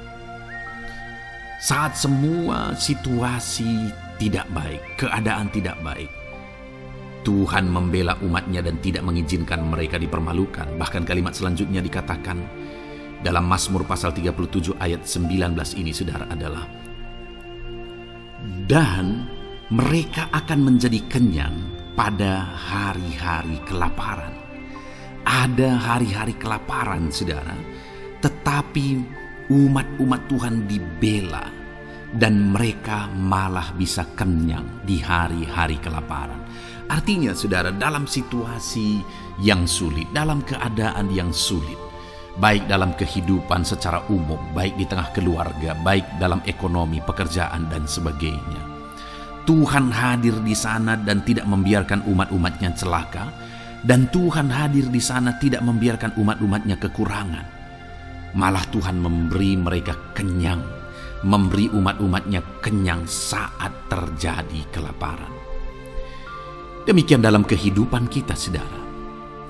Saat semua situasi tidak baik, keadaan tidak baik, Tuhan membela umatnya dan tidak mengizinkan mereka dipermalukan. Bahkan kalimat selanjutnya dikatakan dalam Mazmur pasal 37 ayat 19 ini, saudara, adalah dan mereka akan menjadi kenyang pada hari-hari kelaparan. Ada hari-hari kelaparan, saudara, tetapi umat-umat Tuhan dibela dan mereka malah bisa kenyang di hari-hari kelaparan. Artinya, saudara, dalam situasi yang sulit, dalam keadaan yang sulit, baik dalam kehidupan secara umum, baik di tengah keluarga, baik dalam ekonomi, pekerjaan, dan sebagainya, Tuhan hadir di sana dan tidak membiarkan umat-umatnya celaka, dan Tuhan hadir di sana tidak membiarkan umat-umatnya kekurangan. Malah Tuhan memberi mereka kenyang, memberi umat-umatnya kenyang saat terjadi kelaparan. Demikian dalam kehidupan kita, saudara.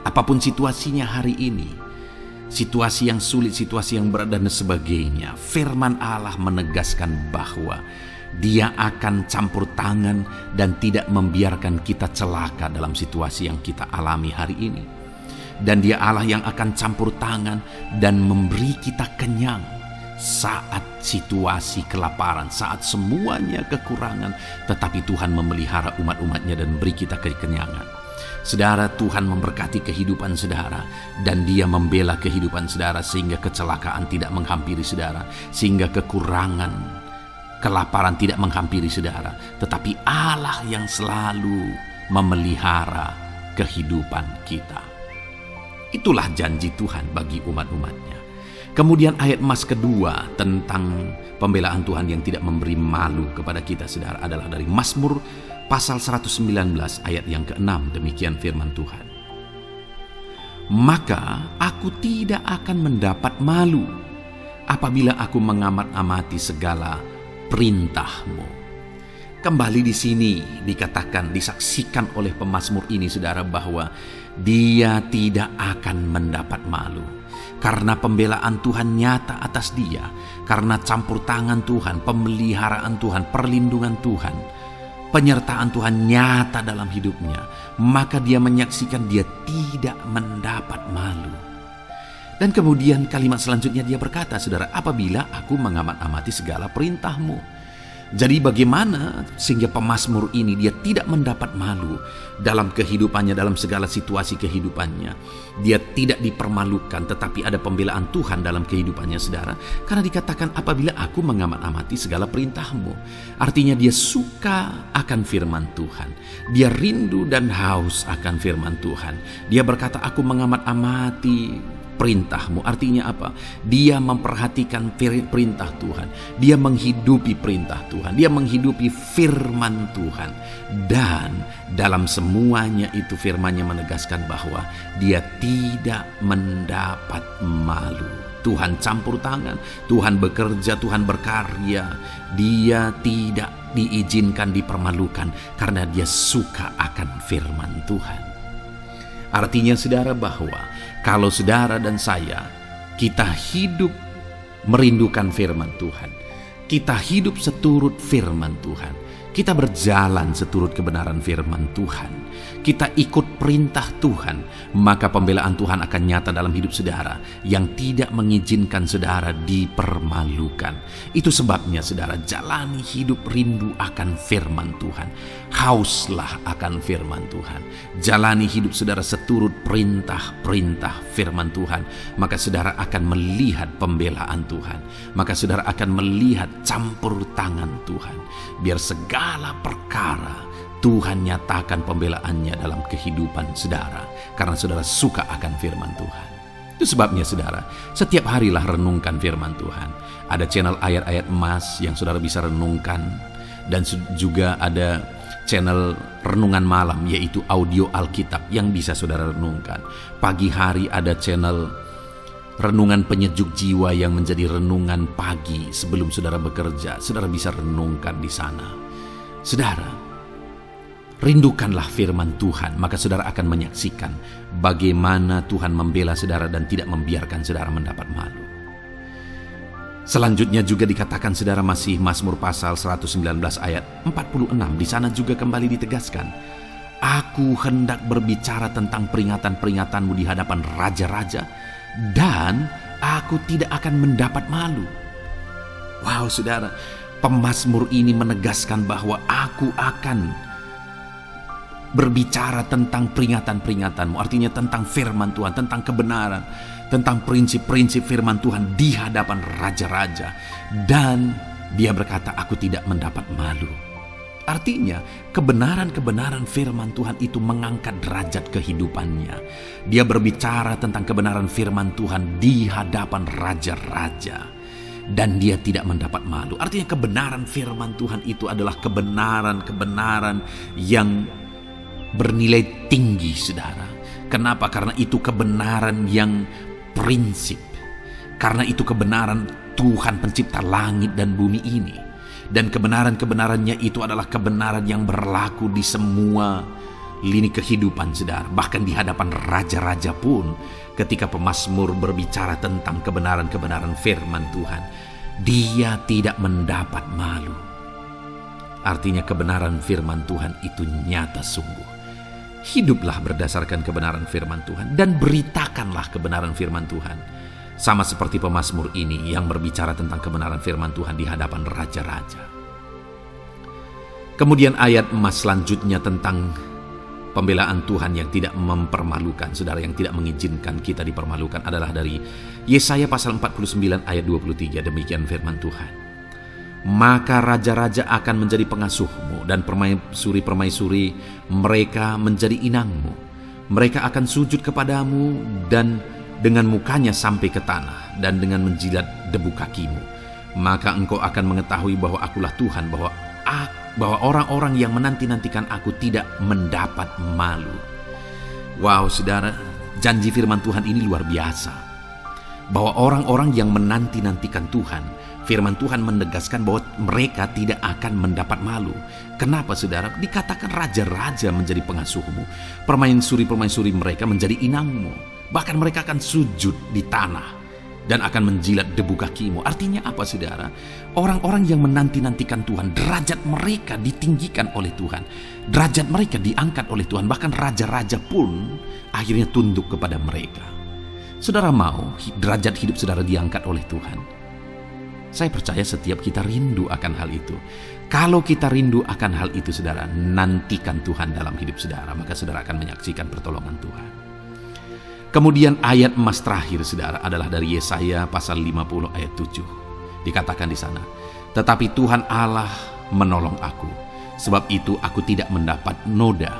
Apapun situasinya hari ini, situasi yang sulit, situasi yang berat, dan sebagainya, firman Allah menegaskan bahwa Dia akan campur tangan dan tidak membiarkan kita celaka dalam situasi yang kita alami hari ini. Dan Dia Allah yang akan campur tangan dan memberi kita kenyang saat situasi kelaparan, saat semuanya kekurangan, tetapi Tuhan memelihara umat-umatnya dan beri kita kekenyangan. Saudara, Tuhan memberkati kehidupan saudara, dan Dia membela kehidupan saudara sehingga kecelakaan tidak menghampiri saudara, sehingga kekurangan, kelaparan tidak menghampiri saudara. Tetapi Allah yang selalu memelihara kehidupan kita. Itulah janji Tuhan bagi umat-umatnya. Kemudian ayat emas kedua tentang pembelaan Tuhan yang tidak memberi malu kepada kita, saudara, adalah dari Mazmur pasal 119 ayat yang ke-6. Demikian firman Tuhan. Maka aku tidak akan mendapat malu apabila aku mengamat-amati segala perintah-Mu. Kembali di sini dikatakan, disaksikan oleh pemazmur ini, saudara, bahwa dia tidak akan mendapat malu. Karena pembelaan Tuhan nyata atas dia, karena campur tangan Tuhan, pemeliharaan Tuhan, perlindungan Tuhan, penyertaan Tuhan nyata dalam hidupnya, maka dia menyaksikan dia tidak mendapat malu. Dan kemudian kalimat selanjutnya dia berkata, saudara, apabila aku mengamat-amati segala perintah-Mu. Jadi bagaimana sehingga pemazmur ini dia tidak mendapat malu dalam kehidupannya, dalam segala situasi kehidupannya. Dia tidak dipermalukan, tetapi ada pembelaan Tuhan dalam kehidupannya, saudara. Karena dikatakan apabila aku mengamat-amati segala perintah-Mu. Artinya dia suka akan firman Tuhan. Dia rindu dan haus akan firman Tuhan. Dia berkata, aku mengamat-amati perintah-Mu. Artinya apa? Dia memperhatikan perintah Tuhan. Dia menghidupi perintah Tuhan. Dia menghidupi firman Tuhan. Dan dalam semuanya itu firman-Nya menegaskan bahwa dia tidak mendapat malu. Tuhan campur tangan, Tuhan bekerja, Tuhan berkarya. Dia tidak diizinkan dipermalukan karena dia suka akan firman Tuhan. Artinya saudara bahwa kalau saudara dan saya, kita hidup merindukan firman Tuhan, kita hidup seturut firman Tuhan, kita berjalan seturut kebenaran firman Tuhan, kita ikut perintah Tuhan, maka pembelaan Tuhan akan nyata dalam hidup saudara yang tidak mengizinkan saudara dipermalukan. Itu sebabnya saudara, jalani hidup rindu akan firman Tuhan. Hauslah akan firman Tuhan. Jalani hidup saudara seturut perintah-perintah firman Tuhan, maka saudara akan melihat pembelaan Tuhan. Maka saudara akan melihat campur tangan Tuhan. Biar segala perkara Tuhan nyatakan pembelaannya dalam kehidupan saudara, karena saudara suka akan firman Tuhan. Itu sebabnya saudara, setiap harilah renungkan firman Tuhan. Ada channel ayat-ayat emas yang saudara bisa renungkan, dan juga ada channel renungan malam, yaitu audio Alkitab yang bisa saudara renungkan. Pagi hari ada channel renungan penyejuk jiwa yang menjadi renungan pagi sebelum saudara bekerja. Saudara bisa renungkan di sana. Saudara, rindukanlah firman Tuhan, maka saudara akan menyaksikan bagaimana Tuhan membela saudara dan tidak membiarkan saudara mendapat malu. Selanjutnya juga dikatakan saudara, masih Mazmur pasal 119 ayat 46. Di sana juga kembali ditegaskan, aku hendak berbicara tentang peringatan-peringatanmu di hadapan raja-raja, dan aku tidak akan mendapat malu. Wow saudara, pemazmur ini menegaskan bahwa aku akan berbicara tentang peringatan-peringatanmu. Artinya tentang firman Tuhan, tentang kebenaran, tentang prinsip-prinsip firman Tuhan di hadapan raja-raja. Dan dia berkata, aku tidak mendapat malu. Artinya kebenaran-kebenaran firman Tuhan itu mengangkat derajat kehidupannya. Dia berbicara tentang kebenaran firman Tuhan di hadapan raja-raja, dan dia tidak mendapat malu. Artinya kebenaran firman Tuhan itu adalah kebenaran-kebenaran yang bernilai tinggi saudara. Kenapa? Karena itu kebenaran yang prinsip. Karena itu kebenaran Tuhan pencipta langit dan bumi ini. Dan kebenaran-kebenarannya itu adalah kebenaran yang berlaku di semua lini kehidupan saudara. Bahkan di hadapan raja-raja pun, ketika pemazmur berbicara tentang kebenaran-kebenaran firman Tuhan, dia tidak mendapat malu. Artinya kebenaran firman Tuhan itu nyata sungguh. Hiduplah berdasarkan kebenaran firman Tuhan dan beritakanlah kebenaran firman Tuhan. Sama seperti pemazmur ini yang berbicara tentang kebenaran firman Tuhan di hadapan raja-raja. Kemudian ayat emas selanjutnya tentang pembelaan Tuhan yang tidak mempermalukan, saudara, yang tidak mengizinkan kita dipermalukan adalah dari Yesaya pasal 49 ayat 23. Demikian firman Tuhan. Maka raja-raja akan menjadi pengasuhmu, dan permaisuri-permaisuri mereka menjadi inangmu. Mereka akan sujud kepadamu dan dengan mukanya sampai ke tanah, dan dengan menjilat debu kakimu. Maka engkau akan mengetahui bahwa akulah Tuhan, bahwa orang-orang yang menanti-nantikan aku tidak mendapat malu. Wow saudara, janji firman Tuhan ini luar biasa. Bahwa orang-orang yang menanti-nantikan Tuhan, firman Tuhan menegaskan bahwa mereka tidak akan mendapat malu. Kenapa saudara? Dikatakan raja-raja menjadi pengasuhmu, permaisuri-permaisuri mereka menjadi inangmu. Bahkan mereka akan sujud di tanah dan akan menjilat debu kakimu. Artinya apa saudara? Orang-orang yang menanti-nantikan Tuhan, derajat mereka ditinggikan oleh Tuhan, derajat mereka diangkat oleh Tuhan. Bahkan raja-raja pun akhirnya tunduk kepada mereka. Saudara mau derajat hidup saudara diangkat oleh Tuhan? Saya percaya setiap kita rindu akan hal itu. Kalau kita rindu akan hal itu saudara, nantikan Tuhan dalam hidup saudara, maka saudara akan menyaksikan pertolongan Tuhan. Kemudian ayat emas terakhir saudara adalah dari Yesaya pasal 50 ayat 7. Dikatakan di sana, tetapi Tuhan Allah menolong aku, sebab itu aku tidak mendapat noda.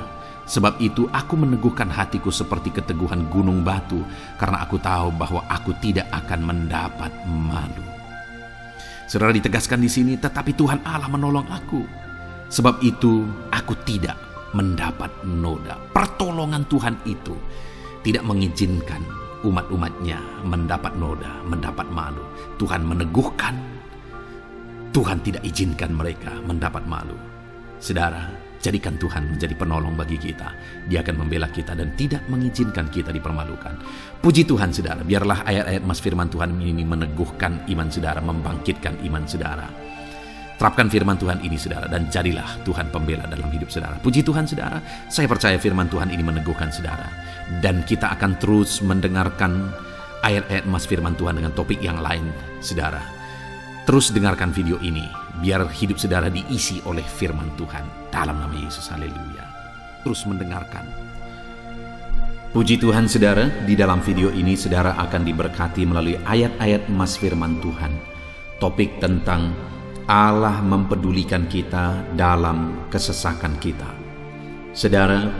Sebab itu aku meneguhkan hatiku seperti keteguhan gunung batu, karena aku tahu bahwa aku tidak akan mendapat malu. Saudara, ditegaskan di sini, tetapi Tuhan Allah menolong aku. Sebab itu aku tidak mendapat noda. Pertolongan Tuhan itu tidak mengizinkan umat-umatnya mendapat noda, mendapat malu. Tuhan meneguhkan, Tuhan tidak izinkan mereka mendapat malu. Saudara, jadikan Tuhan menjadi penolong bagi kita. Dia akan membela kita dan tidak mengizinkan kita dipermalukan. Puji Tuhan, saudara. Biarlah ayat-ayat mas firman Tuhan ini meneguhkan iman saudara, membangkitkan iman saudara. Terapkan firman Tuhan ini, saudara, dan jadilah Tuhan pembela dalam hidup saudara. Puji Tuhan, saudara. Saya percaya firman Tuhan ini meneguhkan saudara. Dan kita akan terus mendengarkan ayat-ayat mas firman Tuhan dengan topik yang lain, saudara. Terus dengarkan video ini, biar hidup saudara diisi oleh firman Tuhan. Dalam nama Yesus, haleluya. Terus mendengarkan. Puji Tuhan, saudara, di dalam video ini saudara akan diberkati melalui ayat-ayat emas firman Tuhan. Topik tentang Allah mempedulikan kita dalam kesesakan kita. Saudara,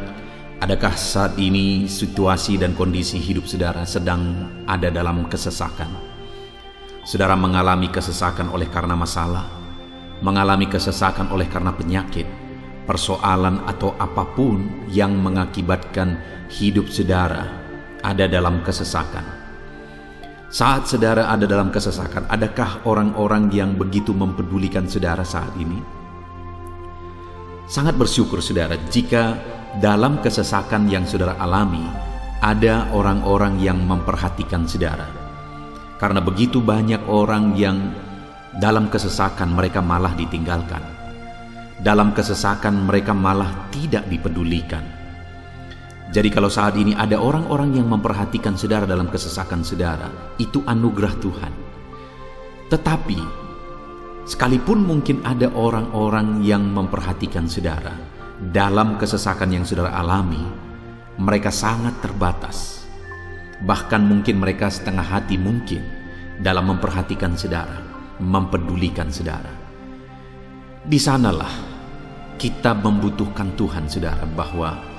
adakah saat ini situasi dan kondisi hidup saudara sedang ada dalam kesesakan? Saudara mengalami kesesakan oleh karena masalah, mengalami kesesakan oleh karena penyakit, persoalan atau apapun yang mengakibatkan hidup saudara ada dalam kesesakan. Saat saudara ada dalam kesesakan, adakah orang-orang yang begitu mempedulikan saudara saat ini? Sangat bersyukur saudara jika dalam kesesakan yang saudara alami ada orang-orang yang memperhatikan saudara. Karena begitu banyak orang yang dalam kesesakan mereka malah ditinggalkan. Dalam kesesakan mereka malah tidak dipedulikan. Jadi kalau saat ini ada orang-orang yang memperhatikan saudara dalam kesesakan saudara, itu anugerah Tuhan. Tetapi sekalipun mungkin ada orang-orang yang memperhatikan saudara dalam kesesakan yang saudara alami, mereka sangat terbatas. Bahkan mungkin mereka setengah hati mungkin dalam memperhatikan saudara, mempedulikan saudara. Di sanalah kita membutuhkan Tuhan, saudara, bahwa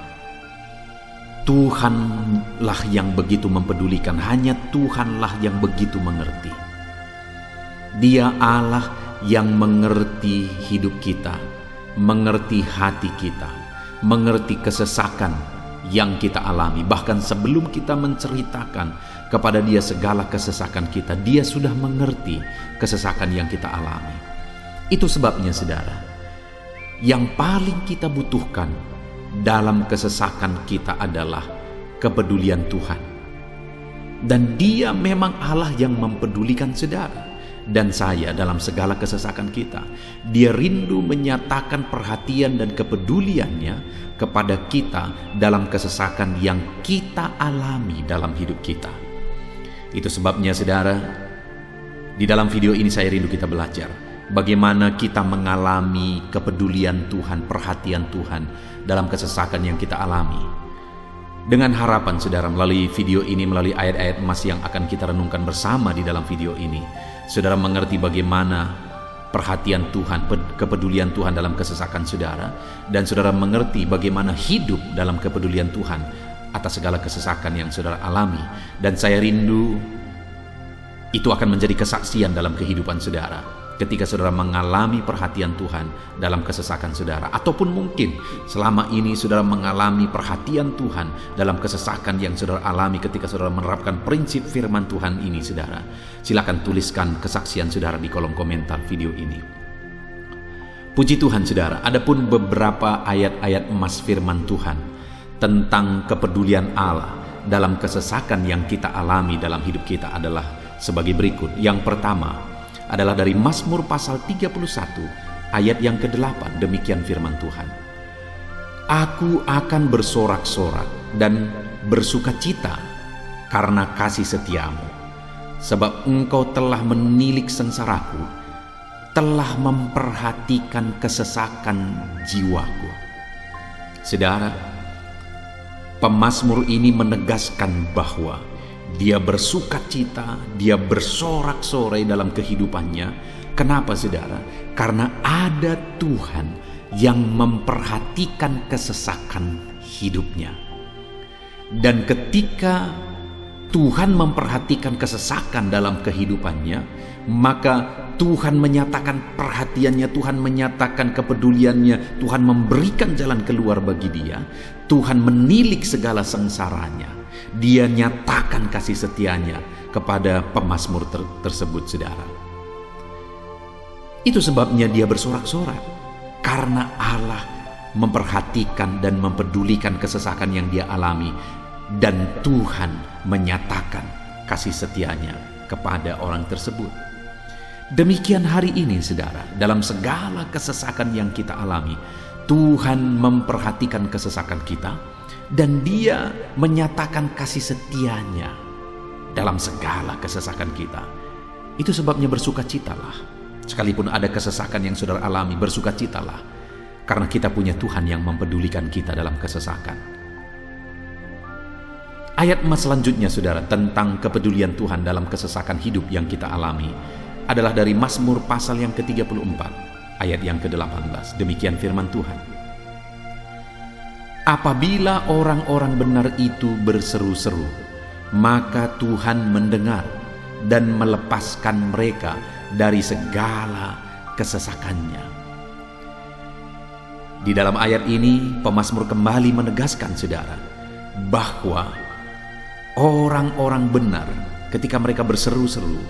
Tuhanlah yang begitu mempedulikan, hanya Tuhanlah yang begitu mengerti. Dia Allah yang mengerti hidup kita, mengerti hati kita, mengerti kesesakan yang kita alami. Bahkan sebelum kita menceritakan kepada dia segala kesesakan kita, dia sudah mengerti kesesakan yang kita alami. Itu sebabnya, saudara, yang paling kita butuhkan dalam kesesakan kita adalah kepedulian Tuhan. Dan dia memang Allah yang mempedulikan saudara dan saya dalam segala kesesakan kita. Dia rindu menyatakan perhatian dan kepeduliannya kepada kita dalam kesesakan yang kita alami dalam hidup kita. Itu sebabnya, saudara, di dalam video ini saya rindu kita belajar bagaimana kita mengalami kepedulian Tuhan, perhatian Tuhan dalam kesesakan yang kita alami. Dengan harapan, saudara, melalui video ini, melalui ayat-ayat emas yang akan kita renungkan bersama di dalam video ini, saudara mengerti bagaimana perhatian Tuhan, kepedulian Tuhan dalam kesesakan saudara, dan saudara mengerti bagaimana hidup dalam kepedulian Tuhan atas segala kesesakan yang saudara alami. Dan saya rindu itu akan menjadi kesaksian dalam kehidupan saudara ketika saudara mengalami perhatian Tuhan dalam kesesakan saudara, ataupun mungkin selama ini saudara mengalami perhatian Tuhan dalam kesesakan yang saudara alami ketika saudara menerapkan prinsip firman Tuhan ini. Saudara, silakan tuliskan kesaksian saudara di kolom komentar video ini. Puji Tuhan, saudara, adapun beberapa ayat-ayat emas firman Tuhan tentang kepedulian Allah dalam kesesakan yang kita alami dalam hidup kita adalah sebagai berikut. Yang pertama adalah dari Mazmur pasal 31 ayat yang ke-8. Demikian firman Tuhan. Aku akan bersorak-sorak dan bersukacita karena kasih setiamu, sebab engkau telah menilik sengsaraku, telah memperhatikan kesesakan jiwaku. Saudara, pemazmur ini menegaskan bahwa dia bersukacita, dia bersorak-sorai dalam kehidupannya. Kenapa, saudara? Karena ada Tuhan yang memperhatikan kesesakan hidupnya. Dan ketika Tuhan memperhatikan kesesakan dalam kehidupannya, maka Tuhan menyatakan perhatiannya, Tuhan menyatakan kepeduliannya, Tuhan memberikan jalan keluar bagi dia, Tuhan menilik segala sengsaranya, dia nyatakan kasih setianya kepada pemazmur tersebut, saudara. Itu sebabnya dia bersorak-sorak, karena Allah memperhatikan dan mempedulikan kesesakan yang dia alami, dan Tuhan menyatakan kasih setianya kepada orang tersebut. Demikian hari ini, saudara, dalam segala kesesakan yang kita alami, Tuhan memperhatikan kesesakan kita dan Dia menyatakan kasih setianya dalam segala kesesakan kita. Itu sebabnya bersukacitalah. Sekalipun ada kesesakan yang saudara alami, bersukacitalah, karena kita punya Tuhan yang mempedulikan kita dalam kesesakan. Ayat selanjutnya, saudara, tentang kepedulian Tuhan dalam kesesakan hidup yang kita alami adalah dari Mazmur pasal yang ke-34, ayat yang ke-18. Demikian firman Tuhan. Apabila orang-orang benar itu berseru-seru, maka Tuhan mendengar dan melepaskan mereka dari segala kesesakannya. Di dalam ayat ini, pemazmur kembali menegaskan, saudara, bahwa orang-orang benar ketika mereka berseru-seru,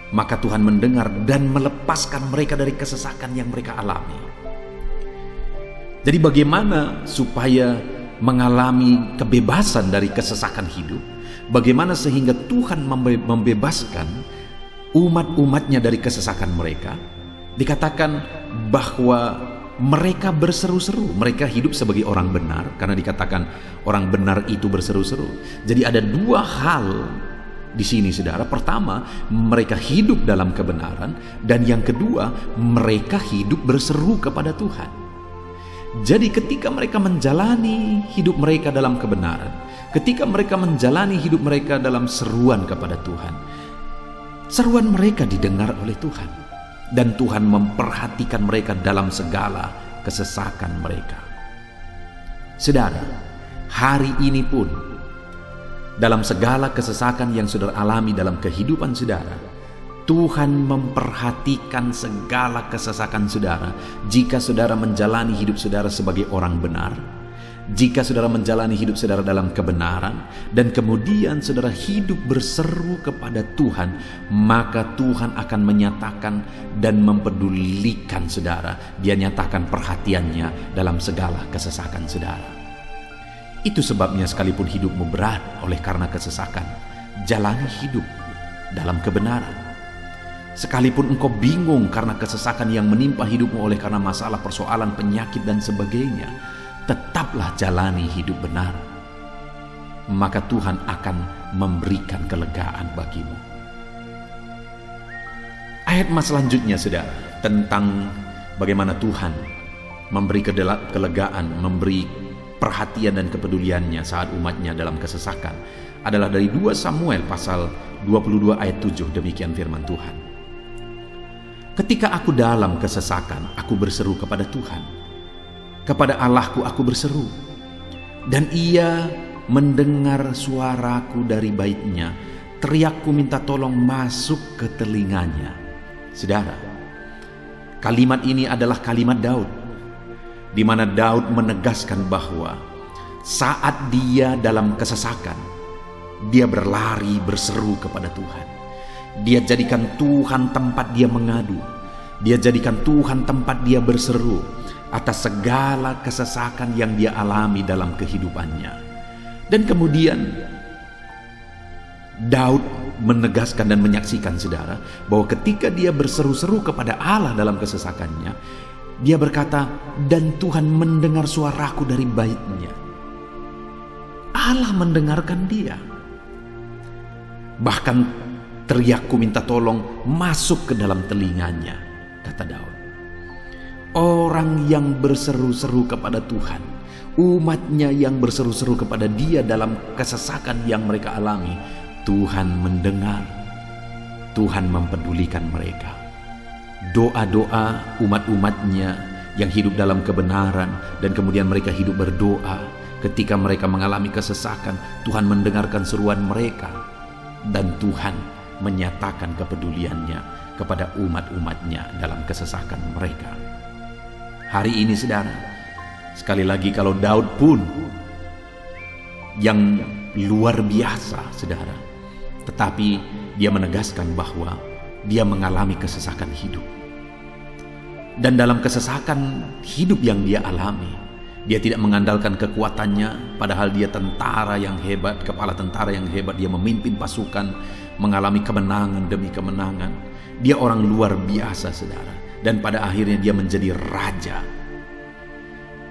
maka Tuhan mendengar dan melepaskan mereka dari kesesakan yang mereka alami. Jadi bagaimana supaya mengalami kebebasan dari kesesakan hidup? Bagaimana sehingga Tuhan membebaskan umat-umatnya dari kesesakan mereka? Dikatakan bahwa mereka berseru-seru, mereka hidup sebagai orang benar, karena dikatakan orang benar itu berseru-seru. Jadi ada dua hal di sini, saudara. Pertama, mereka hidup dalam kebenaran, dan yang kedua, mereka hidup berseru kepada Tuhan. Jadi ketika mereka menjalani hidup mereka dalam kebenaran, ketika mereka menjalani hidup mereka dalam seruan kepada Tuhan, seruan mereka didengar oleh Tuhan, dan Tuhan memperhatikan mereka dalam segala kesesakan mereka. Saudara, hari ini pun dalam segala kesesakan yang saudara alami dalam kehidupan saudara, Tuhan memperhatikan segala kesesakan saudara. Jika saudara menjalani hidup saudara sebagai orang benar, jika saudara menjalani hidup saudara dalam kebenaran, dan kemudian saudara hidup berseru kepada Tuhan, maka Tuhan akan menyatakan dan mempedulikan saudara. Dia nyatakan perhatiannya dalam segala kesesakan saudara. Itu sebabnya sekalipun hidupmu berat oleh karena kesesakan, jalani hidup dalam kebenaran. Sekalipun engkau bingung karena kesesakan yang menimpa hidupmu oleh karena masalah, persoalan, penyakit dan sebagainya, tetaplah jalani hidup benar. Maka Tuhan akan memberikan kelegaan bagimu. Ayat selanjutnya, saudara, tentang bagaimana Tuhan memberi kelegaan, memberi perhatian dan kepeduliannya saat umatnya dalam kesesakan adalah dari 2 Samuel pasal 22 ayat 7. Demikian firman Tuhan. Ketika aku dalam kesesakan, aku berseru kepada Tuhan. Kepada Allahku aku berseru, dan Ia mendengar suaraku dari baitnya. Teriakku minta tolong masuk ke telinganya. Saudara, kalimat ini adalah kalimat Daud, di mana Daud menegaskan bahwa saat dia dalam kesesakan, dia berlari berseru kepada Tuhan. Dia jadikan Tuhan tempat dia mengadu. Dia jadikan Tuhan tempat dia berseru atas segala kesesakan yang dia alami dalam kehidupannya. Dan kemudian Daud menegaskan dan menyaksikan, saudara, bahwa ketika dia berseru-seru kepada Allah dalam kesesakannya, dia berkata, dan Tuhan mendengar suaraku dari baitnya. Allah mendengarkan dia. Bahkan teriakku minta tolong masuk ke dalam telinganya, kata Daud. Orang yang berseru-seru kepada Tuhan, umatnya yang berseru-seru kepada dia dalam kesesakan yang mereka alami, Tuhan mendengar, Tuhan mempedulikan mereka. Doa-doa umat-umatnya yang hidup dalam kebenaran, dan kemudian mereka hidup berdoa, ketika mereka mengalami kesesakan, Tuhan mendengarkan seruan mereka, dan Tuhan menyatakan kepeduliannya kepada umat-umatnya dalam kesesakan mereka. Hari ini saudara, sekali lagi kalau Daud pun yang luar biasa saudara, tetapi dia menegaskan bahwa dia mengalami kesesakan hidup. Dan dalam kesesakan hidup yang dia alami, dia tidak mengandalkan kekuatannya, padahal dia tentara yang hebat, kepala tentara yang hebat. Dia memimpin pasukan, mengalami kemenangan demi kemenangan. Dia orang luar biasa saudara, dan pada akhirnya dia menjadi raja.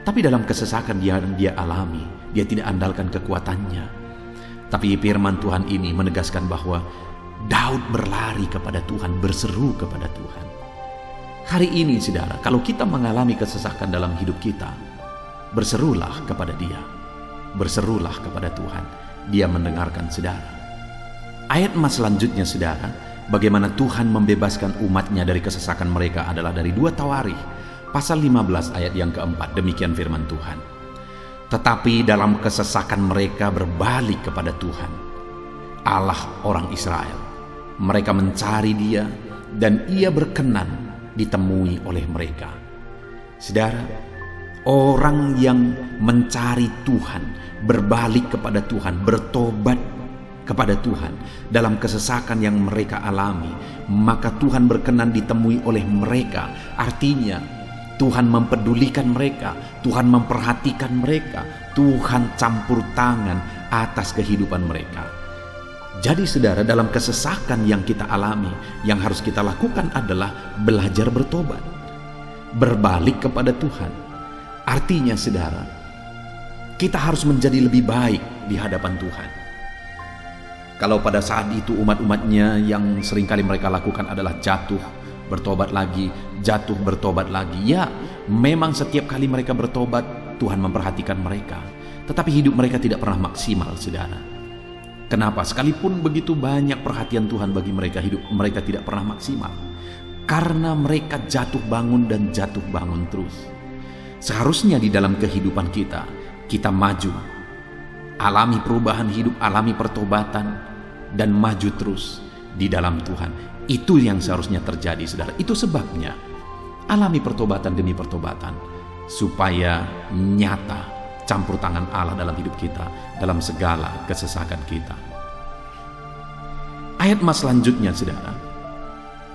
Tapi dalam kesesakan yang dia alami, dia tidak andalkan kekuatannya. Tapi firman Tuhan ini menegaskan bahwa Daud berlari kepada Tuhan, berseru kepada Tuhan. Hari ini saudara, kalau kita mengalami kesesakan dalam hidup kita, berserulah kepada Dia, berserulah kepada Tuhan. Dia mendengarkan saudara. Ayat emas selanjutnya saudara, bagaimana Tuhan membebaskan umatnya dari kesesakan mereka adalah dari 2 Tawarikh pasal 15 ayat yang keempat. Demikian firman Tuhan. Tetapi dalam kesesakan mereka berbalik kepada Tuhan, Allah orang Israel. Mereka mencari Dia, dan Ia berkenan ditemui oleh mereka. Saudara, orang yang mencari Tuhan, berbalik kepada Tuhan, bertobat kepada Tuhan dalam kesesakan yang mereka alami, maka Tuhan berkenan ditemui oleh mereka. Artinya Tuhan mempedulikan mereka, Tuhan memperhatikan mereka, Tuhan campur tangan atas kehidupan mereka. Jadi saudara, dalam kesesakan yang kita alami, yang harus kita lakukan adalah belajar bertobat, berbalik kepada Tuhan. Artinya saudara, kita harus menjadi lebih baik di hadapan Tuhan. Kalau pada saat itu umat-umatnya yang seringkali mereka lakukan adalah jatuh, bertobat lagi, jatuh, bertobat lagi. Ya, memang setiap kali mereka bertobat, Tuhan memperhatikan mereka. Tetapi hidup mereka tidak pernah maksimal saudara. Kenapa? Sekalipun begitu banyak perhatian Tuhan bagi mereka, hidup mereka tidak pernah maksimal. Karena mereka jatuh bangun dan jatuh bangun terus. Seharusnya di dalam kehidupan kita, kita maju, alami perubahan hidup, alami pertobatan, dan maju terus di dalam Tuhan. Itu yang seharusnya terjadi saudara. Itu sebabnya alami pertobatan demi pertobatan, supaya nyata campur tangan Allah dalam hidup kita, dalam segala kesesakan kita. Ayat emas selanjutnya saudara,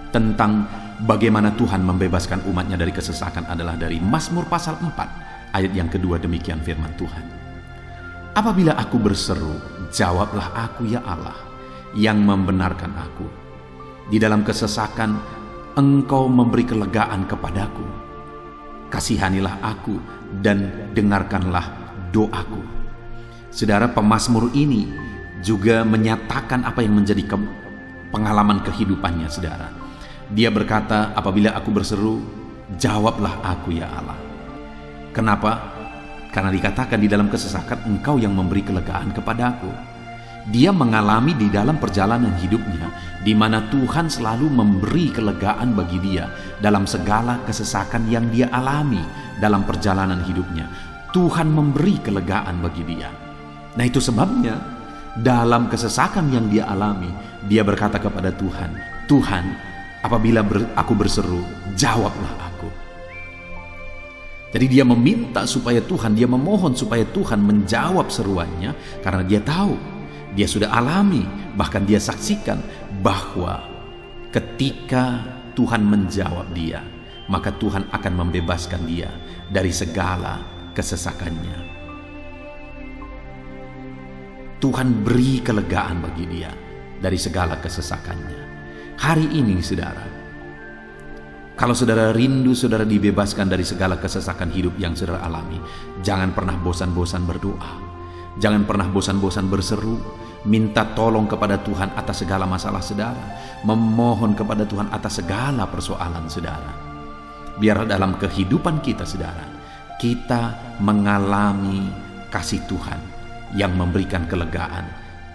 tentang bagaimana Tuhan membebaskan umatnya dari kesesakan adalah dari Mazmur pasal 4 ayat yang kedua. Demikian firman Tuhan. Apabila aku berseru, jawablah aku ya Allah, yang membenarkan aku. Di dalam kesesakan Engkau memberi kelegaan kepadaku. Kasihanilah aku dan dengarkanlah doaku. Saudara, pemazmur ini juga menyatakan apa yang menjadi pengalaman kehidupannya saudara. Dia berkata, apabila aku berseru, jawablah aku ya Allah. Kenapa? Karena dikatakan di dalam kesesakan Engkau yang memberi kelegaan kepadaku. Dia mengalami di dalam perjalanan hidupnya, di mana Tuhan selalu memberi kelegaan bagi dia dalam segala kesesakan yang dia alami dalam perjalanan hidupnya. Tuhan memberi kelegaan bagi dia. Nah, itu sebabnya dalam kesesakan yang dia alami, dia berkata kepada Tuhan, Tuhan, apabila aku berseru, jawablah aku. Jadi dia meminta supaya Tuhan, dia memohon supaya Tuhan menjawab seruannya, karena dia tahu, dia sudah alami, bahkan dia saksikan bahwa ketika Tuhan menjawab dia, maka Tuhan akan membebaskan dia dari segala kesesakannya. Tuhan beri kelegaan bagi dia dari segala kesesakannya. Hari ini saudara, kalau saudara rindu saudara dibebaskan dari segala kesesakan hidup yang saudara alami, jangan pernah bosan-bosan berdoa, jangan pernah bosan-bosan berseru, minta tolong kepada Tuhan atas segala masalah saudara, memohon kepada Tuhan atas segala persoalan saudara. Biar dalam kehidupan kita saudara, kita mengalami kasih Tuhan yang memberikan kelegaan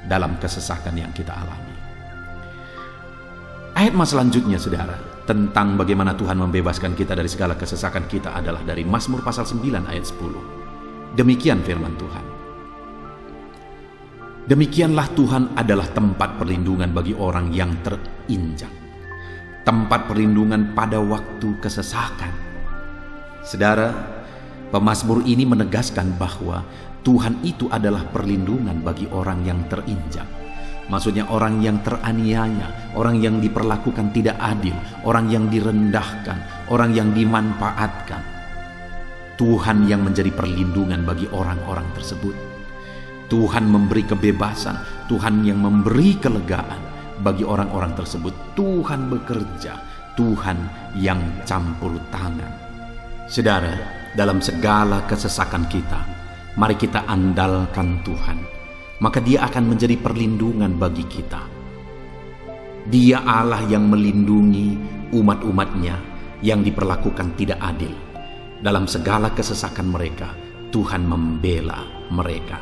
dalam kesesakan yang kita alami. Ayat mas selanjutnya saudara, tentang bagaimana Tuhan membebaskan kita dari segala kesesakan kita adalah dari Mazmur pasal 9 ayat 10. Demikian firman Tuhan. Demikianlah Tuhan adalah tempat perlindungan bagi orang yang terinjak, tempat perlindungan pada waktu kesesakan. Saudara, pemazmur ini menegaskan bahwa Tuhan itu adalah perlindungan bagi orang yang terinjak. Maksudnya orang yang teraniaya, orang yang diperlakukan tidak adil, orang yang direndahkan, orang yang dimanfaatkan. Tuhan yang menjadi perlindungan bagi orang-orang tersebut. Tuhan memberi kebebasan, Tuhan yang memberi kelegaan bagi orang-orang tersebut. Tuhan bekerja, Tuhan yang campur tangan. Saudara, dalam segala kesesakan kita, mari kita andalkan Tuhan. Maka Dia akan menjadi perlindungan bagi kita. Dia Allah yang melindungi umat-umatnya yang diperlakukan tidak adil. Dalam segala kesesakan mereka, Tuhan membela mereka.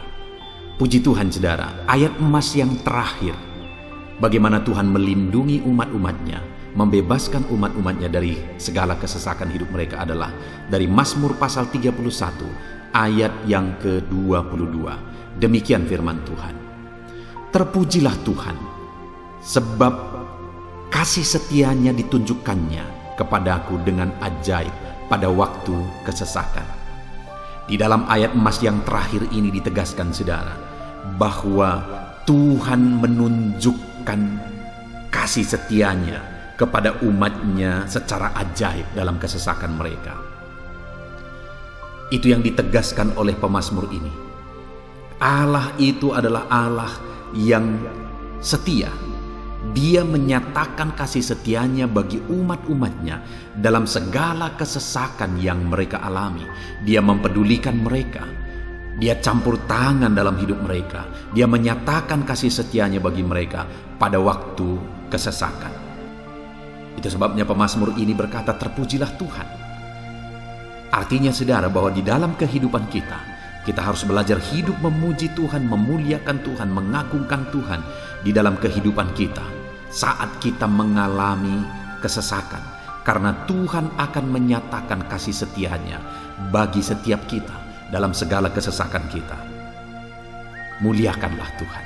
Puji Tuhan saudara, ayat emas yang terakhir, bagaimana Tuhan melindungi umat-umatnya, membebaskan umat-umatnya dari segala kesesakan hidup mereka adalah dari Mazmur pasal 31 ayat yang ke-22. Demikian firman Tuhan. Terpujilah Tuhan, sebab kasih setianya ditunjukkannya kepadaku dengan ajaib pada waktu kesesakan. Di dalam ayat emas yang terakhir ini ditegaskan saudara, bahwa Tuhan menunjukkan kasih setianya kepada umatnya secara ajaib dalam kesesakan mereka. Itu yang ditegaskan oleh pemazmur ini. Allah itu adalah Allah yang setia. Dia menyatakan kasih setianya bagi umat-umatnya dalam segala kesesakan yang mereka alami. Dia mempedulikan mereka. Dia campur tangan dalam hidup mereka. Dia menyatakan kasih setianya bagi mereka pada waktu kesesakan. Itu sebabnya pemazmur ini berkata, terpujilah Tuhan. Artinya saudara, bahwa di dalam kehidupan kita harus belajar hidup memuji Tuhan, memuliakan Tuhan, mengagungkan Tuhan di dalam kehidupan kita saat kita mengalami kesesakan. Karena Tuhan akan menyatakan kasih setianya bagi setiap kita dalam segala kesesakan kita. Muliakanlah Tuhan,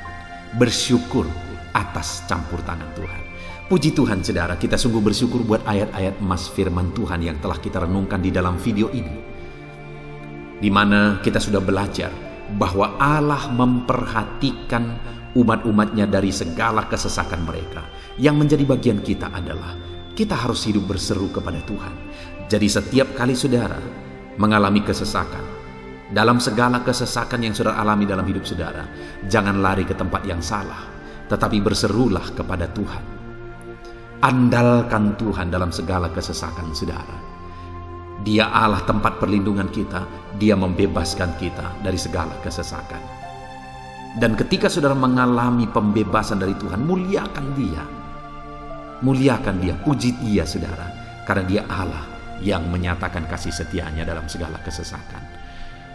bersyukur atas campur tangan Tuhan. Puji Tuhan saudara, kita sungguh bersyukur buat ayat-ayat emas firman Tuhan yang telah kita renungkan di dalam video ini, di mana kita sudah belajar bahwa Allah memperhatikan umat-umatnya dari segala kesesakan mereka. Yang menjadi bagian kita adalah kita harus hidup berseru kepada Tuhan. Jadi setiap kali saudara mengalami kesesakan, dalam segala kesesakan yang saudara alami dalam hidup saudara, jangan lari ke tempat yang salah, tetapi berserulah kepada Tuhan. Andalkan Tuhan dalam segala kesesakan saudara. Dia Allah tempat perlindungan kita. Dia membebaskan kita dari segala kesesakan. Dan ketika saudara mengalami pembebasan dari Tuhan, muliakan Dia. Muliakan Dia, puji Dia saudara. Karena Dia Allah yang menyatakan kasih setianya dalam segala kesesakan.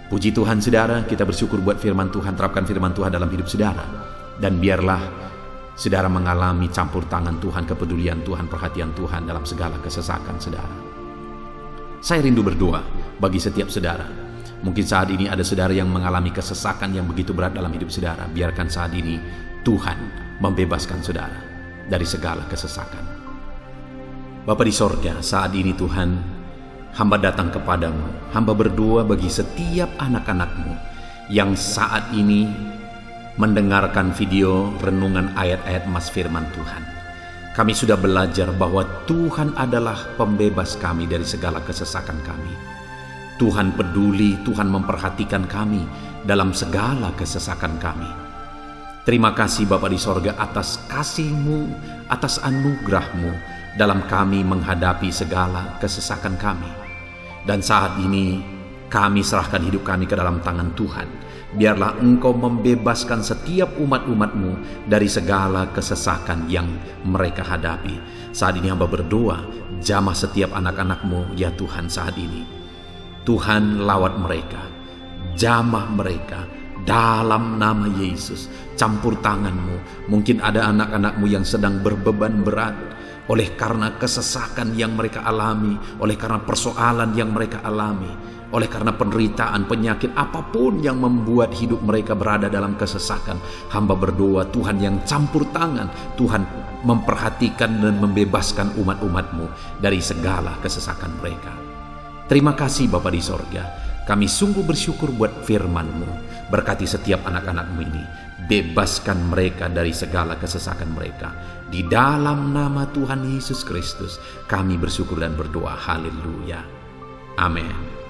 Puji Tuhan saudara, kita bersyukur buat firman Tuhan. Terapkan firman Tuhan dalam hidup saudara. Dan biarlah saudara mengalami campur tangan Tuhan, kepedulian Tuhan, perhatian Tuhan dalam segala kesesakan saudara. Saya rindu berdoa bagi setiap saudara. Mungkin saat ini ada saudara yang mengalami kesesakan yang begitu berat dalam hidup saudara. Biarkan saat ini Tuhan membebaskan saudara dari segala kesesakan. Bapa di sorga, saat ini Tuhan, hamba datang kepadamu. Hamba berdoa bagi setiap anak-anak-Mu yang saat ini mendengarkan video renungan ayat-ayat emas firman Tuhan. Kami sudah belajar bahwa Tuhan adalah pembebas kami dari segala kesesakan kami. Tuhan peduli, Tuhan memperhatikan kami dalam segala kesesakan kami. Terima kasih Bapa di sorga atas kasih-Mu, atas anugerah-Mu dalam kami menghadapi segala kesesakan kami. Dan saat ini kami serahkan hidup kami ke dalam tangan Tuhan. Biarlah Engkau membebaskan setiap umat-umat-Mu dari segala kesesakan yang mereka hadapi. Saat ini hamba berdoa, jamah setiap anak-anak-Mu ya Tuhan saat ini. Tuhan lawat mereka, jamah mereka dalam nama Yesus. Campur tangan-Mu. Mungkin ada anak-anak-Mu yang sedang berbeban berat, oleh karena kesesakan yang mereka alami, oleh karena persoalan yang mereka alami, oleh karena penderitaan, penyakit, apapun yang membuat hidup mereka berada dalam kesesakan. Hamba berdoa Tuhan yang campur tangan, Tuhan memperhatikan dan membebaskan umat-umat-Mu dari segala kesesakan mereka. Terima kasih Bapa di sorga, kami sungguh bersyukur buat firman-Mu. Berkati setiap anak-anak-Mu ini, bebaskan mereka dari segala kesesakan mereka. Di dalam nama Tuhan Yesus Kristus kami bersyukur dan berdoa. Haleluya. Amin.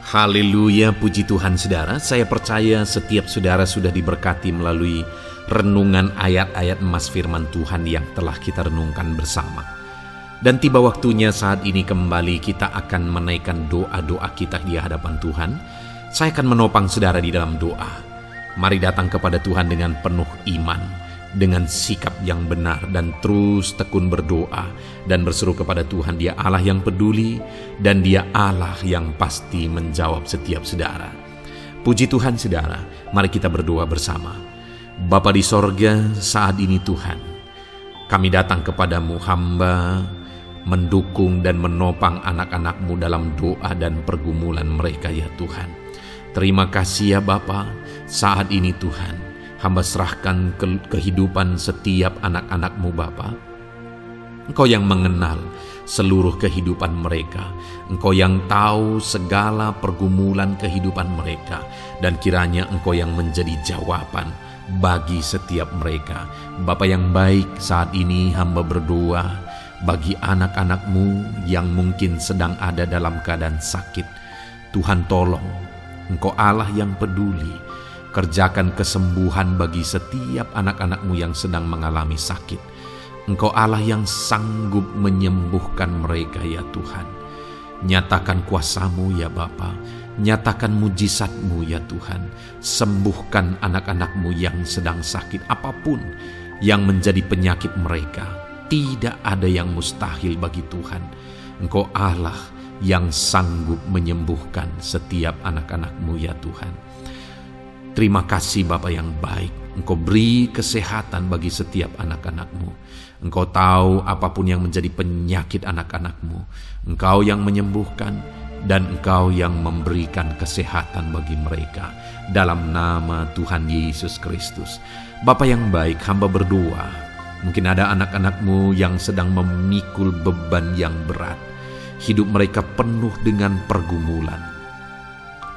Haleluya, puji Tuhan saudara. Saya percaya setiap saudara sudah diberkati melalui renungan ayat-ayat emas firman Tuhan yang telah kita renungkan bersama. Dan tiba waktunya saat ini kembali kita akan menaikkan doa-doa kita di hadapan Tuhan. Saya akan menopang saudara di dalam doa. Mari datang kepada Tuhan dengan penuh iman, dengan sikap yang benar, dan terus tekun berdoa dan berseru kepada Tuhan. Dia Allah yang peduli dan Dia Allah yang pasti menjawab setiap saudara. Puji Tuhan saudara, mari kita berdoa bersama. Bapa di sorga, saat ini Tuhan, kami datang kepadamu, hamba mendukung dan menopang anak-anak-Mu dalam doa dan pergumulan mereka ya Tuhan. Terima kasih ya Bapa, saat ini Tuhan, hamba serahkan kehidupan setiap anak-anak-Mu Bapa. Engkau yang mengenal seluruh kehidupan mereka. Engkau yang tahu segala pergumulan kehidupan mereka. Dan kiranya Engkau yang menjadi jawaban bagi setiap mereka. Bapa yang baik, saat ini hamba berdoa bagi anak-anak-Mu yang mungkin sedang ada dalam keadaan sakit. Tuhan tolong, Engkau Allah yang peduli. Kerjakan kesembuhan bagi setiap anak-anak-Mu yang sedang mengalami sakit. Engkau Allah yang sanggup menyembuhkan mereka ya Tuhan. Nyatakan kuasa-Mu ya Bapa. Nyatakan mujizat-Mu ya Tuhan. Sembuhkan anak-anak-Mu yang sedang sakit, apapun yang menjadi penyakit mereka. Tidak ada yang mustahil bagi Tuhan. Engkau Allah yang sanggup menyembuhkan setiap anak-anak-Mu ya Tuhan. Terima kasih Bapa yang baik. Engkau beri kesehatan bagi setiap anak-anak-Mu. Engkau tahu apapun yang menjadi penyakit anak-anak-Mu. Engkau yang menyembuhkan dan Engkau yang memberikan kesehatan bagi mereka. Dalam nama Tuhan Yesus Kristus. Bapa yang baik, hamba berdoa. Mungkin ada anak-anak-Mu yang sedang memikul beban yang berat. Hidup mereka penuh dengan pergumulan.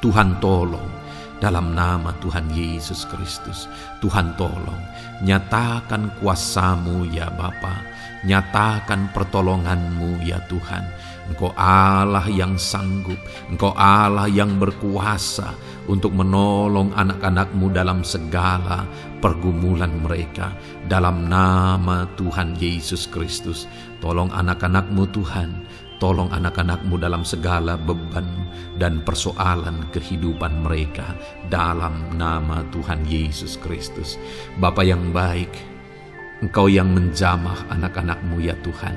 Tuhan tolong, dalam nama Tuhan Yesus Kristus. Tuhan tolong, nyatakan kuasa-Mu ya Bapa. Nyatakan pertolongan-Mu ya Tuhan. Engkau Allah yang sanggup. Engkau Allah yang berkuasa untuk menolong anak-anak-Mu dalam segala pergumulan mereka. Dalam nama Tuhan Yesus Kristus. Tolong anak-anak-Mu Tuhan. Tolong anak-anak-Mu dalam segala beban dan persoalan kehidupan mereka. Dalam nama Tuhan Yesus Kristus. Bapa yang baik, Engkau yang menjamah anak-anak-Mu ya Tuhan.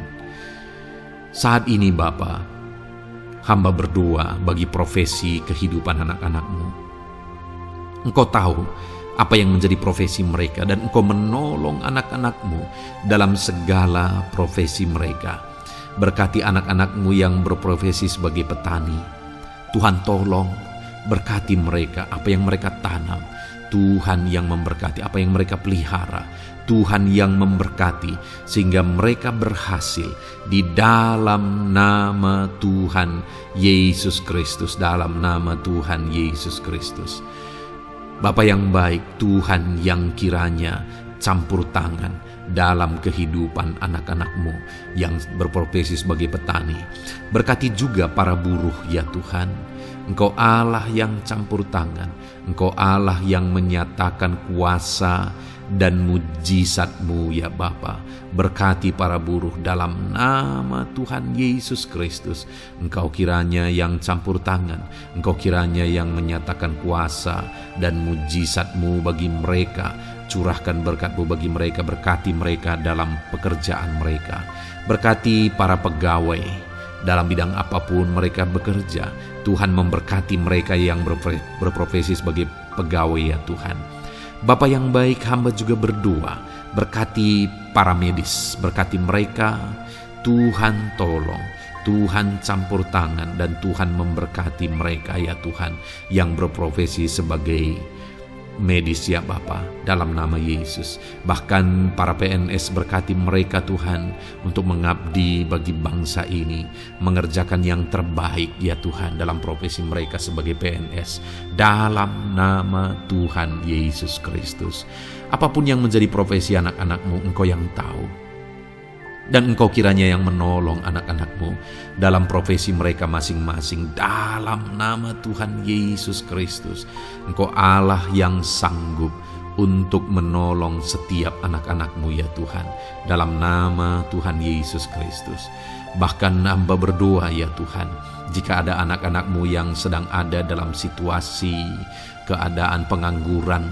Saat ini Bapa, hamba berdoa bagi profesi kehidupan anak-anak-Mu. Engkau tahu apa yang menjadi profesi mereka, dan Engkau menolong anak-anak-Mu dalam segala profesi mereka. Berkati anak-anak-Mu yang berprofesi sebagai petani. Tuhan tolong, berkati mereka, apa yang mereka tanam. Tuhan yang memberkati apa yang mereka pelihara. Tuhan yang memberkati sehingga mereka berhasil di dalam nama Tuhan Yesus Kristus. Dalam nama Tuhan Yesus Kristus. Bapa yang baik, Tuhan yang kiranya campur tangan dalam kehidupan anak-anak-Mu yang berprofesi sebagai petani. Berkati juga para buruh ya Tuhan. Engkau Allah yang campur tangan. Engkau Allah yang menyatakan kuasa dan mujizat-Mu ya Bapa. Berkati para buruh dalam nama Tuhan Yesus Kristus. Engkau kiranya yang campur tangan. Engkau kiranya yang menyatakan kuasa dan mujizat-Mu bagi mereka. Curahkan berkat-Mu bagi mereka. Berkati mereka dalam pekerjaan mereka. Berkati para pegawai dalam bidang apapun mereka bekerja. Tuhan memberkati mereka yang berprofesi sebagai pegawai ya Tuhan. Bapa yang baik, hamba juga berdoa. Berkati para medis. Berkati mereka. Tuhan tolong. Tuhan campur tangan dan Tuhan memberkati mereka ya Tuhan yang berprofesi sebagai medis ya Bapa, dalam nama Yesus. Bahkan para PNS, berkati mereka Tuhan untuk mengabdi bagi bangsa ini, mengerjakan yang terbaik ya Tuhan dalam profesi mereka sebagai PNS, dalam nama Tuhan Yesus Kristus. Apapun yang menjadi profesi anak-anak-Mu, Engkau yang tahu. Dan Engkau kiranya yang menolong anak-anak-Mu dalam profesi mereka masing-masing dalam nama Tuhan Yesus Kristus. Engkau Allah yang sanggup untuk menolong setiap anak-anak-Mu ya Tuhan, dalam nama Tuhan Yesus Kristus. Bahkan hamba berdoa ya Tuhan, jika ada anak-anak-Mu yang sedang ada dalam situasi keadaan pengangguran,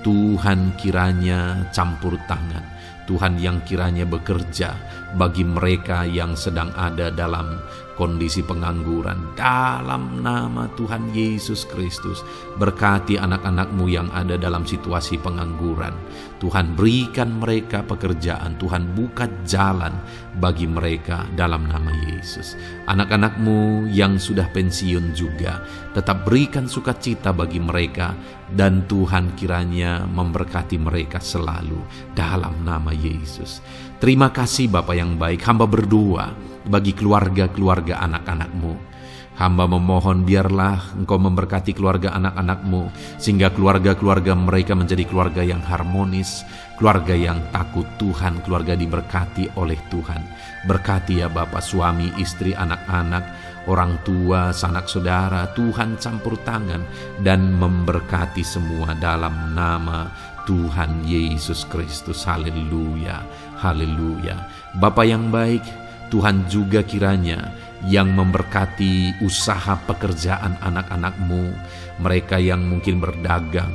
Tuhan kiranya campur tangan. Tuhan yang kiranya bekerja bagi mereka yang sedang ada dalam kondisi pengangguran. Dalam nama Tuhan Yesus Kristus, berkati anak-anak-Mu yang ada dalam situasi pengangguran. Tuhan berikan mereka pekerjaan, Tuhan buka jalan bagi mereka dalam nama Yesus. Anak-anak-Mu yang sudah pensiun juga, tetap berikan sukacita bagi mereka, dan Tuhan kiranya memberkati mereka selalu dalam nama Yesus. Terima kasih Bapa yang baik, hamba berdoa bagi keluarga-keluarga anak-anak-Mu. Hamba memohon biarlah Engkau memberkati keluarga anak-anak-Mu, sehingga keluarga-keluarga mereka menjadi keluarga yang harmonis, keluarga yang takut Tuhan, keluarga diberkati oleh Tuhan. Berkati ya Bapa, suami, istri, anak-anak, orang tua, sanak saudara, Tuhan campur tangan dan memberkati semua dalam nama Tuhan Yesus Kristus. Haleluya, haleluya. Bapa yang baik, Tuhan juga kiranya yang memberkati usaha pekerjaan anak-anak-Mu, mereka yang mungkin berdagang,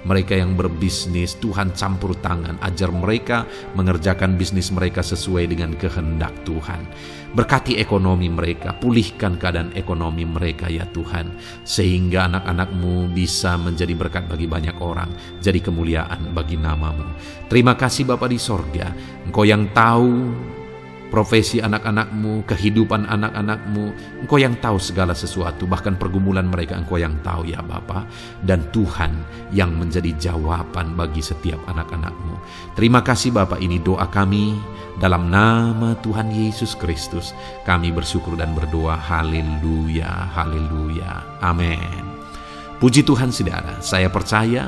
mereka yang berbisnis. Tuhan campur tangan, ajar mereka mengerjakan bisnis mereka sesuai dengan kehendak Tuhan. Berkati ekonomi mereka, pulihkan keadaan ekonomi mereka ya Tuhan, sehingga anak-anak-Mu bisa menjadi berkat bagi banyak orang, jadi kemuliaan bagi nama-Mu. Terima kasih Bapa di sorga, Engkau yang tahu profesi anak-anak-Mu, kehidupan anak-anak-Mu. Engkau yang tahu segala sesuatu, bahkan pergumulan mereka Engkau yang tahu ya Bapa. Dan Tuhan yang menjadi jawaban bagi setiap anak-anak-Mu. Terima kasih Bapa, ini doa kami dalam nama Tuhan Yesus Kristus. Kami bersyukur dan berdoa. Haleluya, haleluya, amin. Puji Tuhan saudara, saya percaya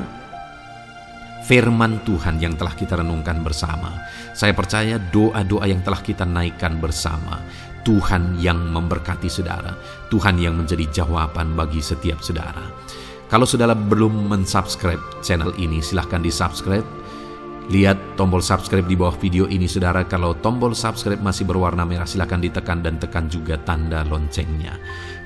firman Tuhan yang telah kita renungkan bersama, saya percaya doa-doa yang telah kita naikkan bersama, Tuhan yang memberkati saudara, Tuhan yang menjadi jawaban bagi setiap saudara. Kalau saudara belum mensubscribe channel ini, silahkan di-subscribe. Lihat tombol subscribe di bawah video ini saudara. Kalau tombol subscribe masih berwarna merah, silahkan ditekan dan tekan juga tanda loncengnya.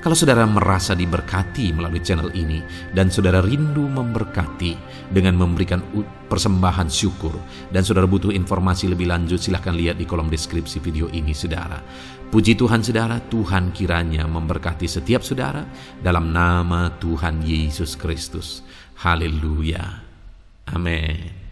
Kalau saudara merasa diberkati melalui channel ini dan saudara rindu memberkati dengan memberikan persembahan syukur, dan saudara butuh informasi lebih lanjut, silahkan lihat di kolom deskripsi video ini saudara. Puji Tuhan saudara, Tuhan kiranya memberkati setiap saudara dalam nama Tuhan Yesus Kristus. Haleluya, amin.